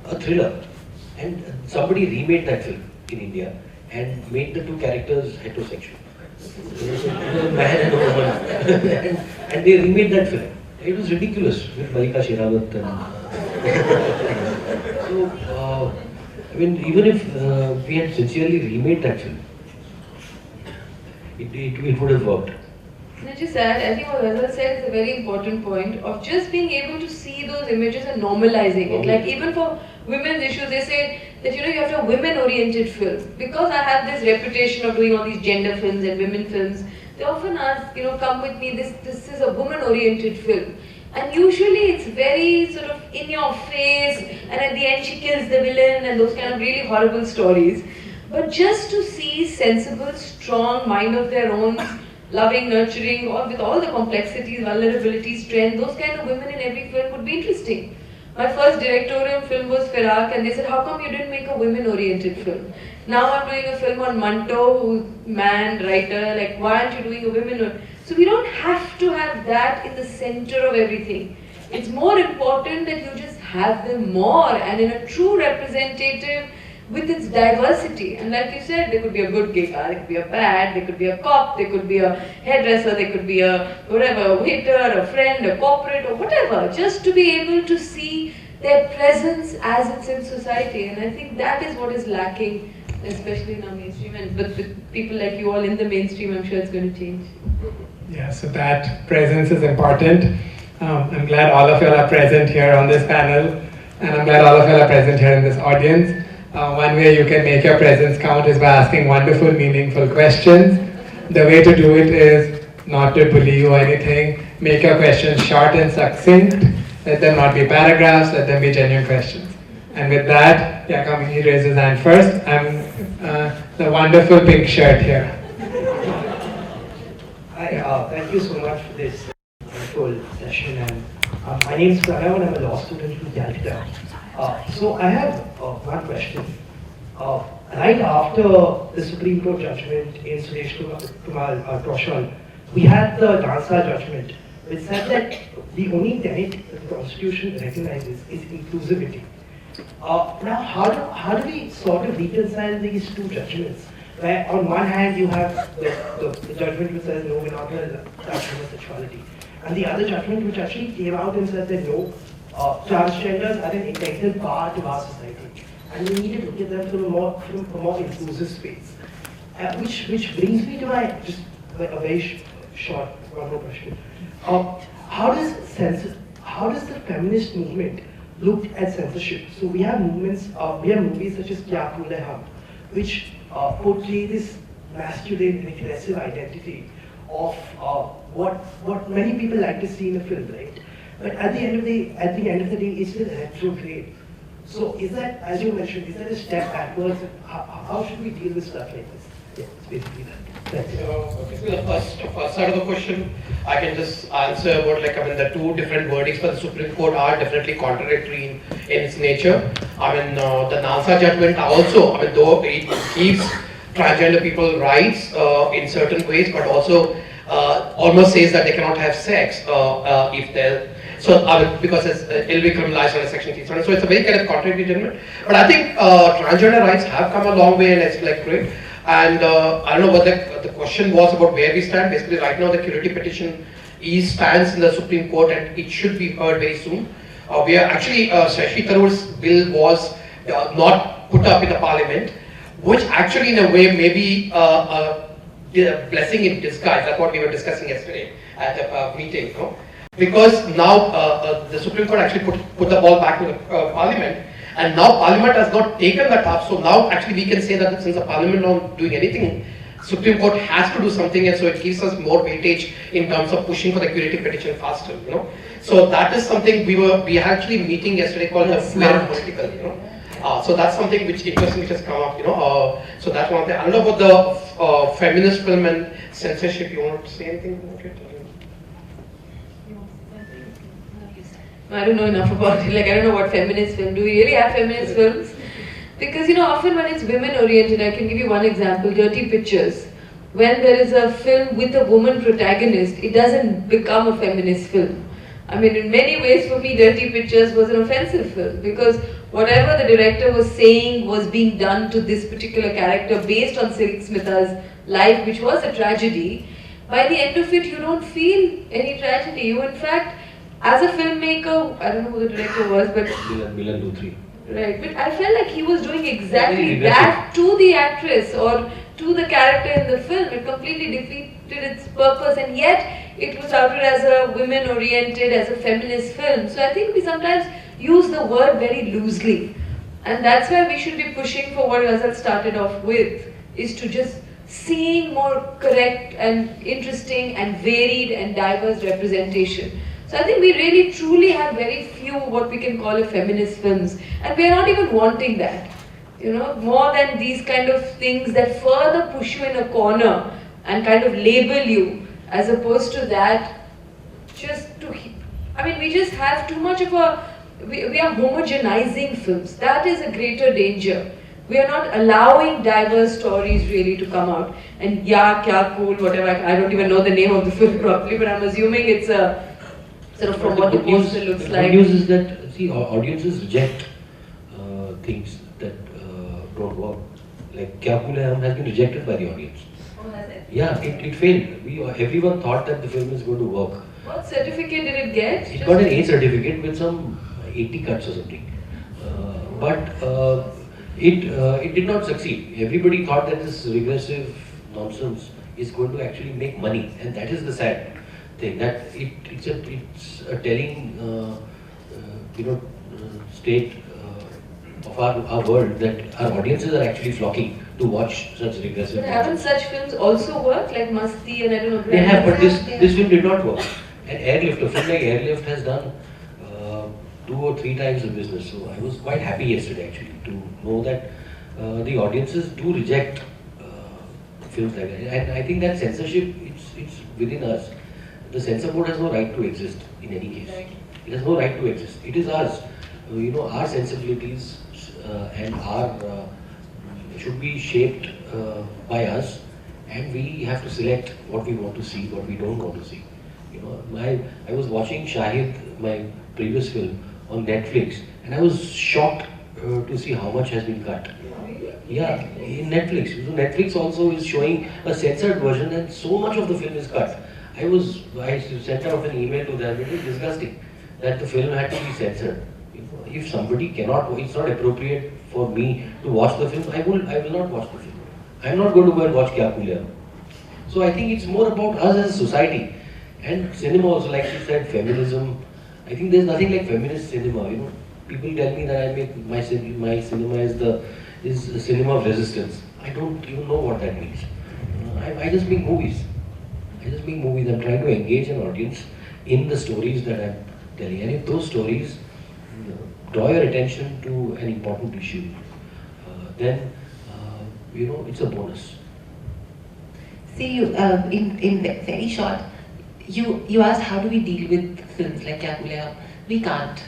a thriller. And somebody remade that film in India and made the two characters heterosexual. It was a man and a woman. and they remade that film. It was ridiculous with Malika Sherawat. So, even if we had sincerely remade that film, it would have worked. Can I just add, I think what Ghazal said is a very important point of just being able to see those images and normalizing it. Like even for women's issues, they say that you have to have women-oriented film. Because I have this reputation of doing all these gender films and women films, they often ask, come with me, this is a woman-oriented film. And usually it's very sort of in your face, and at the end she kills the villain and those kind of really horrible stories. But just to see sensible, strong, mind of their own, loving, nurturing, or with all the complexities, vulnerabilities, strength, those kind of women in every film would be interesting. My first directorial film was Firak, and they said, how come you didn't make a women-oriented film? Now I'm doing a film on Manto, who's man, writer, like why aren't you doing a women? So we don't have to have that in the center of everything. It's more important that you just have them more and in a true representative with its diversity. And like you said, there could be a good gay guy, there could be a bad, there could be a cop, there could be a hairdresser, there could be a whatever, a waiter, a friend, a corporate, or whatever. Just to be able to see their presence as it's in society. And I think that is what is lacking, especially in our mainstream. And but with people like you all in the mainstream, I'm sure it's going to change. Yeah, so that presence is important. I'm glad all of you are present here on this panel, and I'm glad all of you are present here in this audience. One way you can make your presence count is by asking wonderful, meaningful questions. The way to do it is not to bully you or anything. Make your questions short and succinct. Let them not be paragraphs, let them be genuine questions. And with that, he raises his hand first. I'm the wonderful pink shirt here. Hi, thank you so much for this wonderful session. And my name is Pranav and I'm a law student from Calcutta. So I have one question. Right after the Supreme Court judgment in Suresh Kumar Kaushal, we had the Dansa judgment, which said that the only tenet that the Constitution recognizes is inclusivity. Now, how do we sort of reconcile these two judgments? Where on one hand you have the judgment which says no, we're not going to touch homosexuality, and the other judgment which actually came out and said that no, transgenders are an integral part of our society, and we need to look at them from a more inclusive space. Which brings me to my just a very short one more question. How does the feminist movement look at censorship? So we have movements, we have movies such as Kya Phul Hai Hum, which portray this masculine and aggressive identity of what many people like to see in a film, right? But at the end of the day, it's still retrograde. So is that, as you mentioned, is that a step backwards? How should we deal with stuff like this? Yeah, it's basically that. That's it. Okay, so the first side of the question, I can just answer about the two different verdicts for the Supreme Court are definitely contradictory in its nature. The Nalsa judgment also, though it gives transgender people rights in certain ways, but also almost says that they cannot have sex if they're because it'll be criminalized under Section 370. So it's a very kind of contradictory judgment. But I think transgender rights have come a long way, and it's great. And I don't know what the question was about where we stand. Basically, right now the Curity petition stands in the Supreme Court, and it should be heard very soon. We are actually Shashi Tharoor's bill was not put up in the Parliament, which actually in a way may be a blessing in disguise. That's what we were discussing yesterday at the meeting. Because now the Supreme Court actually put the ball back to the Parliament, and now Parliament has not taken that up. So now actually we can say that since the Parliament not doing anything, Supreme Court has to do something, and so it gives us more weightage in terms of pushing for the Curity petition faster. So that is something we had actually meeting yesterday called the Flair Political. So that's something which interesting which has come up. So that's one thing. I don't know about the feminist film and censorship. You want to say anything about it? I don't know enough about it. I don't know what feminist film. Do we really have feminist films? Because often when it's women oriented, I can give you one example, Dirty Pictures. When there is a film with a woman protagonist, it doesn't become a feminist film. In many ways for me, Dirty Pictures was an offensive film because whatever the director was saying was being done to this particular character based on Silk Smitha's life, which was a tragedy. By the end of it, you don't feel any tragedy. You, in fact, as a filmmaker, I don't know who the director was, but Milan Luthri. Right, but I felt like he was doing exactly that to the actress or to the character in the film. It completely defeated its purpose, and yet it was touted as a women-oriented, as a feminist film. So I think we sometimes use the word very loosely, and that's why we should be pushing for what Ghazal started off with, is to just seeing more correct and interesting and varied and diverse representation. So I think we really truly have very few what we can call a feminist films, and we are not even wanting that. More than these kind of things that further push you in a corner and kind of label you, as opposed to that, we just have too much of we are homogenizing films. That is a greater danger. We are not allowing diverse stories really to come out. And yeah, kya cool, whatever, I don't even know the name of the film properly, but I'm assuming it's a sort of from what the poster looks like. The good news is that, audiences reject things that don't work. Like Kya Cool Hai Hum has been rejected by the audience. Oh, has it? Yeah, it failed. Everyone thought that the film is going to work. What certificate did it get? It got an A certificate with some 80 cuts or something. But it did not succeed. Everybody thought that this regressive nonsense is going to actually make money, and that is the sad thing. That it's a telling state of our world that our audiences are actually flocking to watch such regressive. But haven't such films also worked, like Masti and I don't know? They have, but this film did not work. And Airlift, a film like Airlift has done 2 or 3 times the business. So I was quite happy yesterday actually to know that the audiences do reject films like that. And I think that censorship, it's within us. The censor board has no right to exist in any case. It has no right to exist. It is ours. Our sensibilities and our should be shaped by us, and we have to select what we want to see, what we don't want to see. I was watching Shahid, my previous film, on Netflix, and I was shocked to see how much has been cut. Yeah, in Netflix. Netflix also is showing a censored version, and so much of the film is cut. I sent out an email to them. It was disgusting that the film had to be censored. If somebody cannot, it's not appropriate for me to watch the film, I will not watch the film. I am not going to go and watch Kya Cool Hai Hum. So I think it's more about us as a society. And cinema also, like you said, feminism. I think there's nothing like feminist cinema. People tell me that I make my cinema is a cinema of resistance. I don't even know what that means. I just make movies. I'm trying to engage an audience in the stories that I'm telling. And if those stories draw your attention to an important issue, then it's a bonus. See, in very short, you asked how do we deal with films like Kya Bhule Hum? We can't.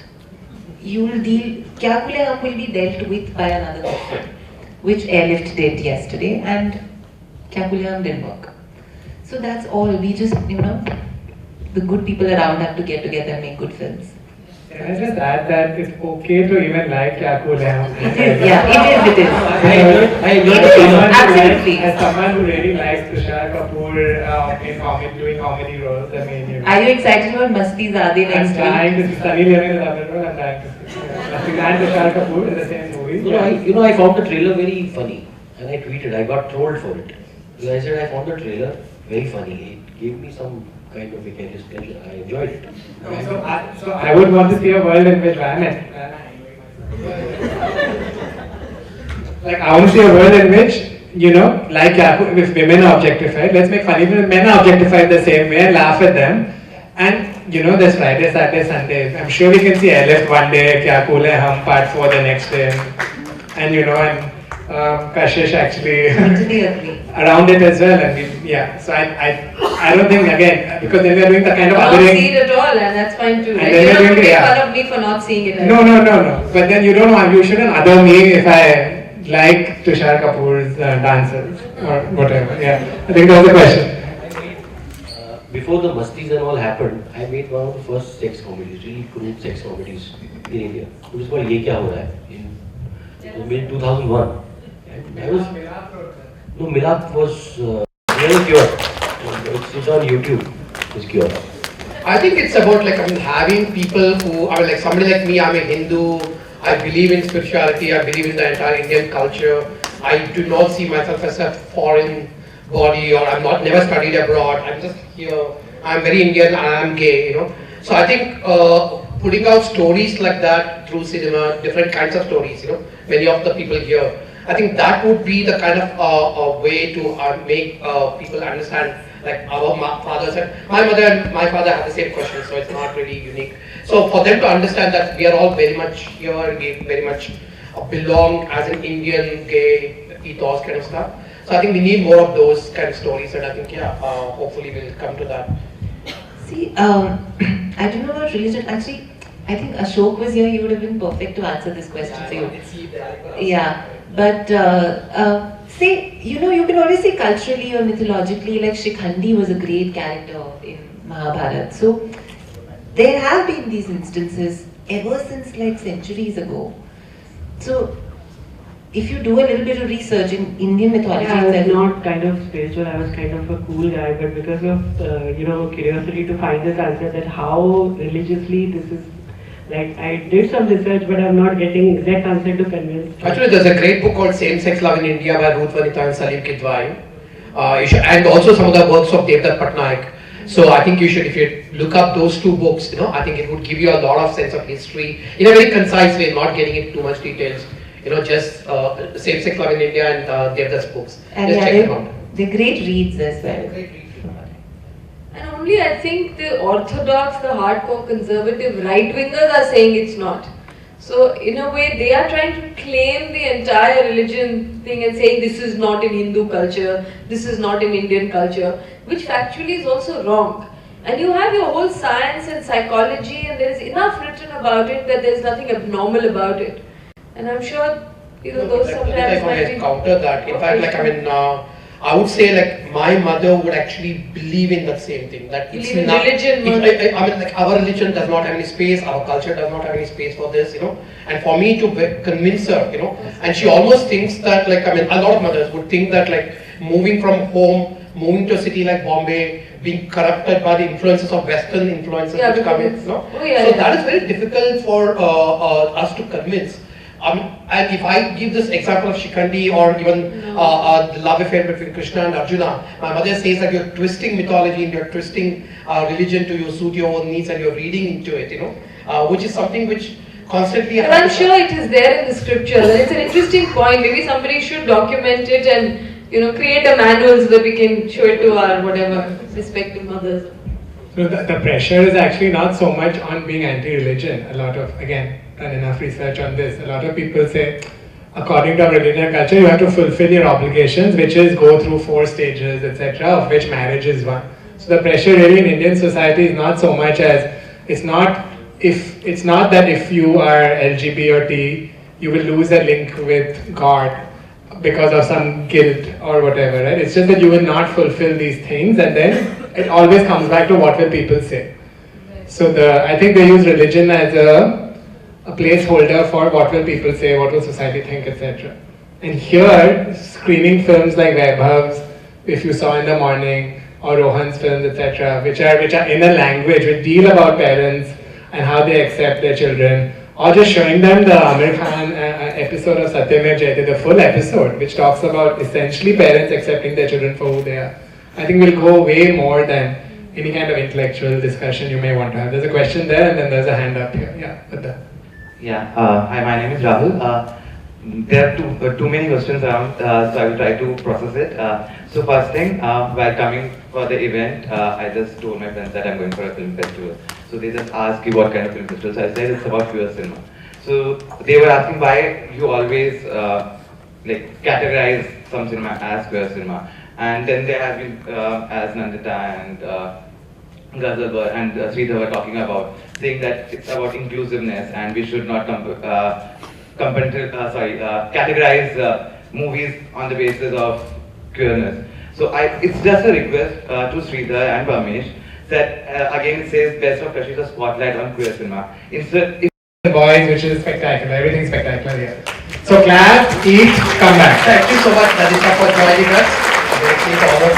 Kya Bhule Hum will be dealt with by another film, which Airlift did yesterday, and Kya Bhule Hum didn't work. So that's all. We just, the good people around have to get together and make good films. Can I just add that it's okay to even like Kya Bhule Hum? Yeah, it is. I enjoyed It the is. film. Absolutely. As someone who really likes Tushar Kapoor doing comedy roles, I mean, Are you excited about Masti Zade I'm next trying week? to see Sunny Leone in the other role, I'm trying to see. And Tushar Kapoor in the same movie. I found the trailer very funny, and I tweeted. I got trolled for it. So I said I found the trailer very funny. It gave me some kind of vicarious pleasure. I enjoyed it. So I would want to see a world in which like I want to see a world in which, like if women are objectified, let's make fun. Even if men are objectified the same way and laugh at them. And there's Friday, Saturday, Sunday. I'm sure we can see Airlift one day, Kya Bhule Hum part 4 the next day. And Kashish actually Totally agree. around it as well. And so I don't think, again, because then we are doing the kind of Not othering. see it at all, and that's fine too. And Right? then You're not we're going to doing- make yeah. fun of me for not seeing it. No. But then you shouldn't other me if I like Tushar Kapoor's dances or whatever. Yeah, I think that was the question. Before the Mastis and all happened, I made one of the first sex comedies, really crude sex comedies in India. It was called Ye Kya Ho Raha Hai. It was made in 2001. And I was, no, Milap was never cured. It's on YouTube. It's cured. I think it's about having people who, like somebody like me, I'm a Hindu, I believe in spirituality, I believe in the entire Indian culture. I do not see myself as a foreign body, or never studied abroad. I'm just here. I'm very Indian and I'm gay, So I think putting out stories like that through cinema, different kinds of stories, many of the people here, I think that would be the kind of a way to make people understand. Like our fathers and my mother and my father have the same question, so it's not really unique. So for them to understand that we are all very much here, we very much belong as an Indian gay ethos kind of stuff. So I think we need more of those kind of stories, and I think hopefully we'll come to that. See, I don't know about religion. Actually, I think Ashok was here. He would have been perfect to answer this question for you. Yeah, but say, you can always say culturally or mythologically, like Shikhandi was a great character in Mahabharata. So there have been these instances ever since like centuries ago. So if you do a little bit of research in Indian mythology, Yeah, I was itself- not kind of spiritual, I was kind of a cool guy, but because of, curiosity to find this answer that how religiously this is, like I did some research, but I'm not getting exact answer to convince. Actually, there's a great book called Same Sex Love in India by Ruth Vanitha and Salim Kidwai. And also some of the works of Devdutt Patnaik. So I think you should, if you look up those two books, I think it would give you a lot of sense of history in a very concise way, not getting into too much details. Just Same Sex Love in India and Devdutt's books. and Just yeah, check them out. they're great reads as well. And only I think the orthodox, the hardcore conservative right-wingers are saying it's not. So in a way they are trying to claim the entire religion thing and saying this is not in Hindu culture, this is not in Indian culture, which factually is also wrong. And you have your whole science and psychology, and there is enough written about it that there is nothing abnormal about it. And I'm sure those sometimes might be counter that. In fact, I would say my mother would actually believe in that same thing. That it's Believe in not. religion, Our religion does not have any space. Our culture does not have any space for this. And for me to convince her, and she almost thinks that a lot of mothers would think that moving from home, moving to a city like Bombay, being corrupted by the influences of Western influences which come in. Oh, yeah, So yeah. that is very difficult for us to convince. And if I give this example of Shikhandi or even the love affair between Krishna and Arjuna, my mother says that you're twisting mythology and you're twisting religion to suit your own needs, and you're reading into it, which is something which constantly But I'm sure it is there in the scriptures, and it's an interesting point. Maybe somebody should document it and create a manual so that we can show it to our whatever respective mothers. So the pressure is actually not so much on being anti-religion. A lot of, again, done enough research on this. A lot of people say, according to our religion and culture, you have to fulfill your obligations, which is go through 4 stages, etc., of which marriage is one. So the pressure really in Indian society is not so much as, it's not that if you are LGBT or T, you will lose a link with God because of some guilt or whatever, right? It's just that you will not fulfill these things, and then it always comes back to what will people say. So I think they use religion as a placeholder for what will people say, what will society think, etc. And here, screening films like Vaibhav's, if you saw in the morning, or Rohan's films, etc., which are in a language which deal about parents and how they accept their children, or just showing them the Amir Khan episode of Satyamev Jayate, the full episode, which talks about essentially parents accepting their children for who they are. I think will go way more than any kind of intellectual discussion you may want to have. There's a question there, and then there's a hand up here. Yeah, with that. Yeah, hi, my name is Rahul. There are too many questions around, so I will try to process it. So first thing, while coming for the event, I just told my friends that I'm going for a film festival. So they just asked you what kind of film festival. So I said it's about queer cinema. So they were asking why you always like categorize some cinema as queer cinema. And then there have been, as Nandita and Ghazal and Sridhar were talking about, saying that it's about inclusiveness and we should not categorize movies on the basis of queerness. So it's just a request to Sridhar and Parmesh that again it says best of Kashish, a spotlight on queer cinema. Instead, the boys, which is spectacular, everything's spectacular here. So clap, eat, come back. Thank you so much, Nandita, for joining us. Thank you so much.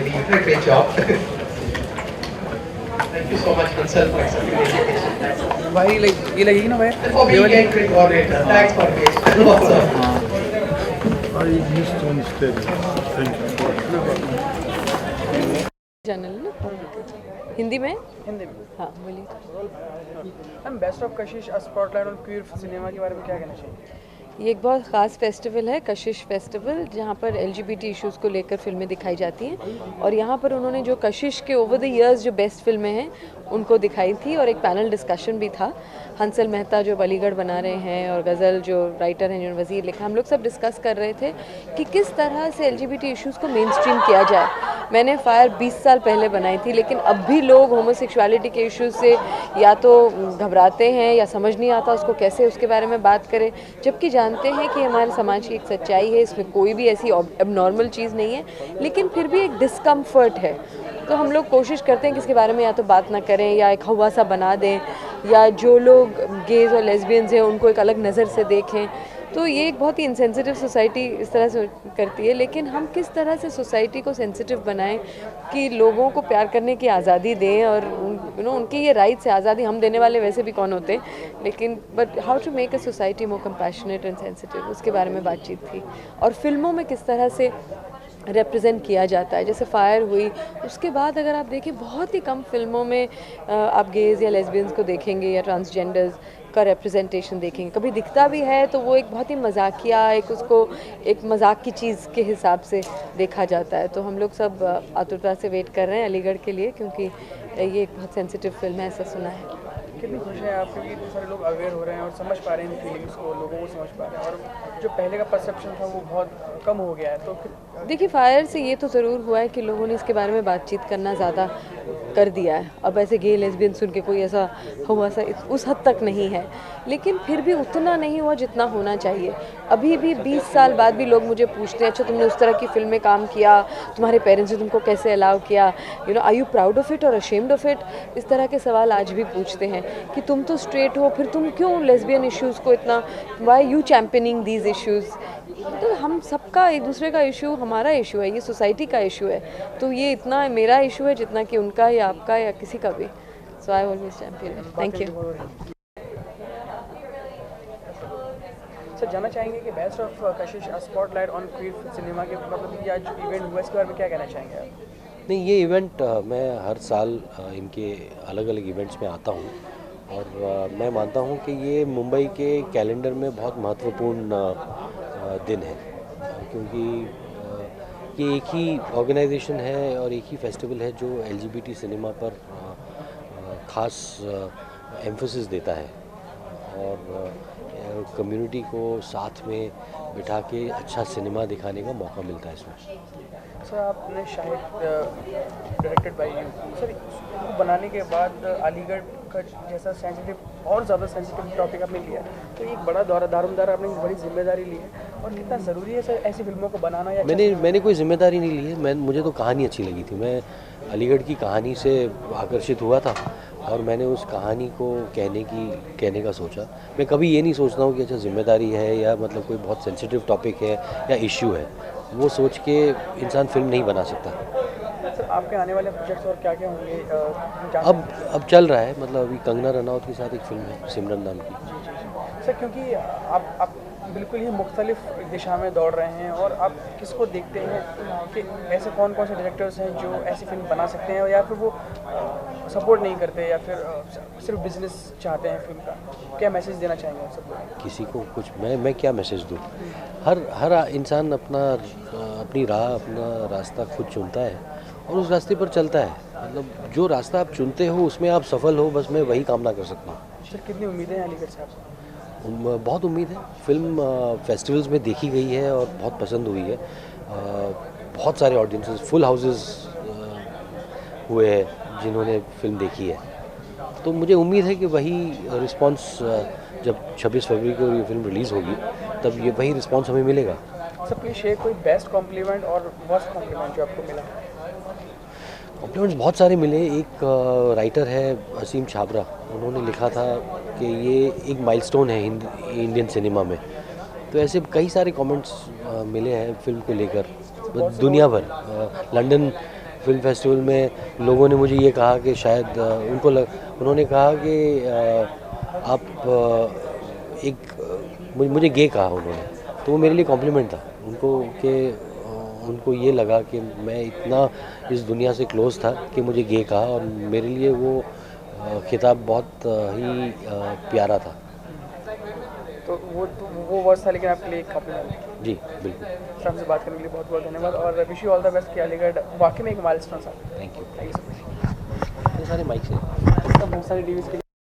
You did a great job. Thank you so much, Hansal, for accepting the invitation. भाई ये लगेगी ना भाई And for being a great coordinator. Thanks for being awesome. Channel ना हिंदी में हिंदी में। हाँ बोलिए। Ma'am best of Kashish spotlight on queer cinema के बारे में क्या कहना चाहिए? ये एक बहुत ख़ास फेस्टिवल है, कशिश फेस्टिवल, जहाँ पर LGBT इश्यूज़ को लेकर फिल्में दिखाई जाती हैं। और यहाँ पर उन्होंने जो कशिश के ओवर द इयर्स जो बेस्ट फिल्में हैं उनको दिखाई थी, और एक पैनल डिस्कशन भी था। हंसल मेहता जो बलीगढ़ बना रहे हैं और गज़ल जो राइटर हैं जिन्होंने वज़ीर लिखा, हम लोग सब डिस्कस कर रहे थे कि किस तरह से LGBT इश्यूज़ को मेन स्ट्रीम किया जाए। मैंने फायर 20 साल पहले बनाई थी, लेकिन अब भी लोग होमोसेक्सुअलिटी के इश्यूज़ से या तो घबराते हैं या समझ नहीं आता उसको कैसे उसके बारे में बात करें, जबकि जानते हैं कि हमारे समाज की एक सच्चाई है, इसमें कोई भी ऐसी एबनॉर्मल चीज़ नहीं है, लेकिन फिर भी एक डिस्कम्फर्ट है। तो हम लोग कोशिश करते हैं कि इसके बारे में या तो बात ना करें या एक हवा सा बना दें, या जो लोग गेज और लेस्बियंस हैं उनको एक अलग नज़र से देखें। तो ये एक बहुत ही इनसेंसिटिव सोसाइटी इस तरह से करती है, लेकिन हम किस तरह से सोसाइटी को सेंसिटिव बनाएं कि लोगों को प्यार करने की आज़ादी दें, और उनके ये राइट्स है, आज़ादी हम देने वाले वैसे भी कौन होते, लेकिन but how to make a society more compassionate and sensitive, उसके बारे में बातचीत थी। और फिल्मों में किस तरह से रिप्रेजेंट किया जाता है, जैसे फायर हुई, उसके बाद अगर आप देखें बहुत ही कम फिल्मों में आप गेज या लेस्बियंस को देखेंगे या ट्रांसजेंडर्स का रिप्रेजेंटेशन देखेंगे। कभी दिखता भी है तो वो एक बहुत ही मजाकिया, उसको एक मजाक की चीज़ के हिसाब से देखा जाता है। तो हम लोग सब आतुरता से वेट कर रहे हैं अलीगढ़ के लिए, क्योंकि ये एक बहुत सेंसिटिव फिल्म है, ऐसा सुना है। कितनी खुश है आप क्योंकि इतने सारे लोग अवेयर हो रहे हैं और समझ पा रहे हैं इन फीलिंग्स को, लोगों को समझ पा रहे हैं, और जो पहले का परसेप्शन था वो बहुत कम हो गया है। तो देखिए फायर से ये तो ज़रूर हुआ है कि लोगों ने इसके बारे में बातचीत करना ज़्यादा कर दिया है। अब ऐसे गे लेस्बियन सुन के कोई ऐसा हुआ सा उस हद तक नहीं है, लेकिन फिर भी उतना नहीं हुआ जितना होना चाहिए। अभी भी 20 साल बाद भी लोग मुझे पूछते हैं, अच्छा तुमने उस तरह की फिल्म में काम किया, तुम्हारे पेरेंट्स ने तुमको कैसे अलाउ किया, are you proud of it और अशेम्ड ऑफ इट, इस तरह के सवाल आज भी पूछते हैं कि तुम तो स्ट्रेट हो, फिर तुम क्यों लेस्बियन इश्यूज़ को इतना, why you championing these issues. तो हम सबका एक दूसरे का इशू हमारा इशू है, ये सोसाइटी का इशू है, तो ये इतना मेरा इशू है जितना कि उनका या आपका या किसी का भी। So I always champion. Thank you. Sir जानना चाहेंगे कि best of Kashish spotlight on queer cinema के मतलब ये आज इवेंट हुआ, इसके बारे में क्या कहना चाहेंगे आप? नहीं, ये इवेंट मैं हर साल इनके अलग अलग इवेंट्स में आता हूँ, और मैं मानता हूँ कि ये मुंबई के कैलेंडर में बहुत महत्वपूर्ण दिन है, क्योंकि ये एक ही ऑर्गेनाइजेशन है और एक ही फेस्टिवल है जो LGBT सिनेमा पर ख़ास एम्फोसिस देता है। और कम्युनिटी को साथ में बिठा के अच्छा सिनेमा दिखाने का मौका मिलता है इसमें। सर आपने Shahid directed by you sir इसको बनाने के बाद अलीगढ़ का जैसा सेंसिटिव और ज़्यादा सेंसिटिव टॉपिक आपने लिया तो एक बड़ा दारोमदार आपने बड़ी जिम्मेदारी ली है और कितना ज़रूरी है सर ऐसी फिल्मों को बनाना या मैंने कोई जिम्मेदारी नहीं ली है। मुझे तो कहानी अच्छी लगी थी। मैं अलीगढ़ की कहानी से आकर्षित हुआ था और मैंने उस कहानी को कहने का सोचा। मैं कभी ये नहीं सोचता हूँ कि अच्छा जिम्मेदारी है या मतलब कोई बहुत सेंसिटिव टॉपिक है या इश्यू है, वो सोच के इंसान फिल्म नहीं बना सकता। सर आपके आने वाले प्रोजेक्ट्स और क्या क्या होंगे? अब चल रहा है, मतलब अभी कंगना रनौत के साथ एक फिल्म है सिमरन नाम की। सर क्योंकि आप बिल्कुल ही मुख्तलिफ दिशा में दौड़ रहे हैं और आप किसको देखते हैं कि ऐसे कौन कौन से डायरेक्टर्स हैं जो ऐसी फिल्म बना सकते हैं या फिर वो सपोर्ट नहीं करते या फिर सिर्फ बिजनेस चाहते हैं फिल्म का? क्या मैसेज देना चाहेंगे सबको? किसी को कुछ मैं क्या मैसेज दूँ? हर इंसान अपनी राह अपना रास्ता खुद चुनता है और उस रास्ते पर चलता है। मतलब जो रास्ता आप चुनते हो उसमें आप सफल हो, बस मैं वही कामना कर सकता हूँ। सर कितनी उम्मीदें हैं अलीगढ़ साहब से? बहुत उम्मीद है। फिल्म फेस्टिवल्स में देखी गई है और बहुत पसंद हुई है। बहुत सारे ऑडियंसेस, फुल हाउसेस हुए हैं जिन्होंने फिल्म देखी है। तो मुझे उम्मीद है कि वही रिस्पांस जब 26 फरवरी को ये फिल्म रिलीज़ होगी तब ये वही रिस्पांस हमें मिलेगा। सर प्लीज शेयर कोई बेस्ट कॉम्प्लीमेंट और वर्स्ट कॉम्प्लीमेंट जो आपको मिला? कॉम्प्लीमेंट्स बहुत सारे मिले। एक राइटर है असीम छाबरा, उन्होंने लिखा था कि ये एक माइलस्टोन है इंडियन सिनेमा में। तो ऐसे कई सारे कमेंट्स मिले हैं फिल्म को लेकर दुनिया भर। लंदन फिल्म फेस्टिवल में लोगों ने मुझे ये कहा कि शायद उन्होंने कहा कि आप मुझे गे कहा उन्होंने, तो वो मेरे लिए कॉम्प्लीमेंट था उनको कि उनको ये लगा कि मैं इतना इस दुनिया से क्लोज था कि मुझे गे कहा और मेरे लिए वो खिताब बहुत ही प्यारा था। तो वो वर्ड था लेकिन आपके लिए एक कॉम्प्लीमेंट। जी बिल्कुल। सर आपसे बात करने के लिए बहुत बहुत धन्यवाद और wish you all the best कि अलीगढ़ वाकई में एक माइलस्टोन था। Thank you. Thank you so much. सारे माइक से बहुत सारी टीवीज़ के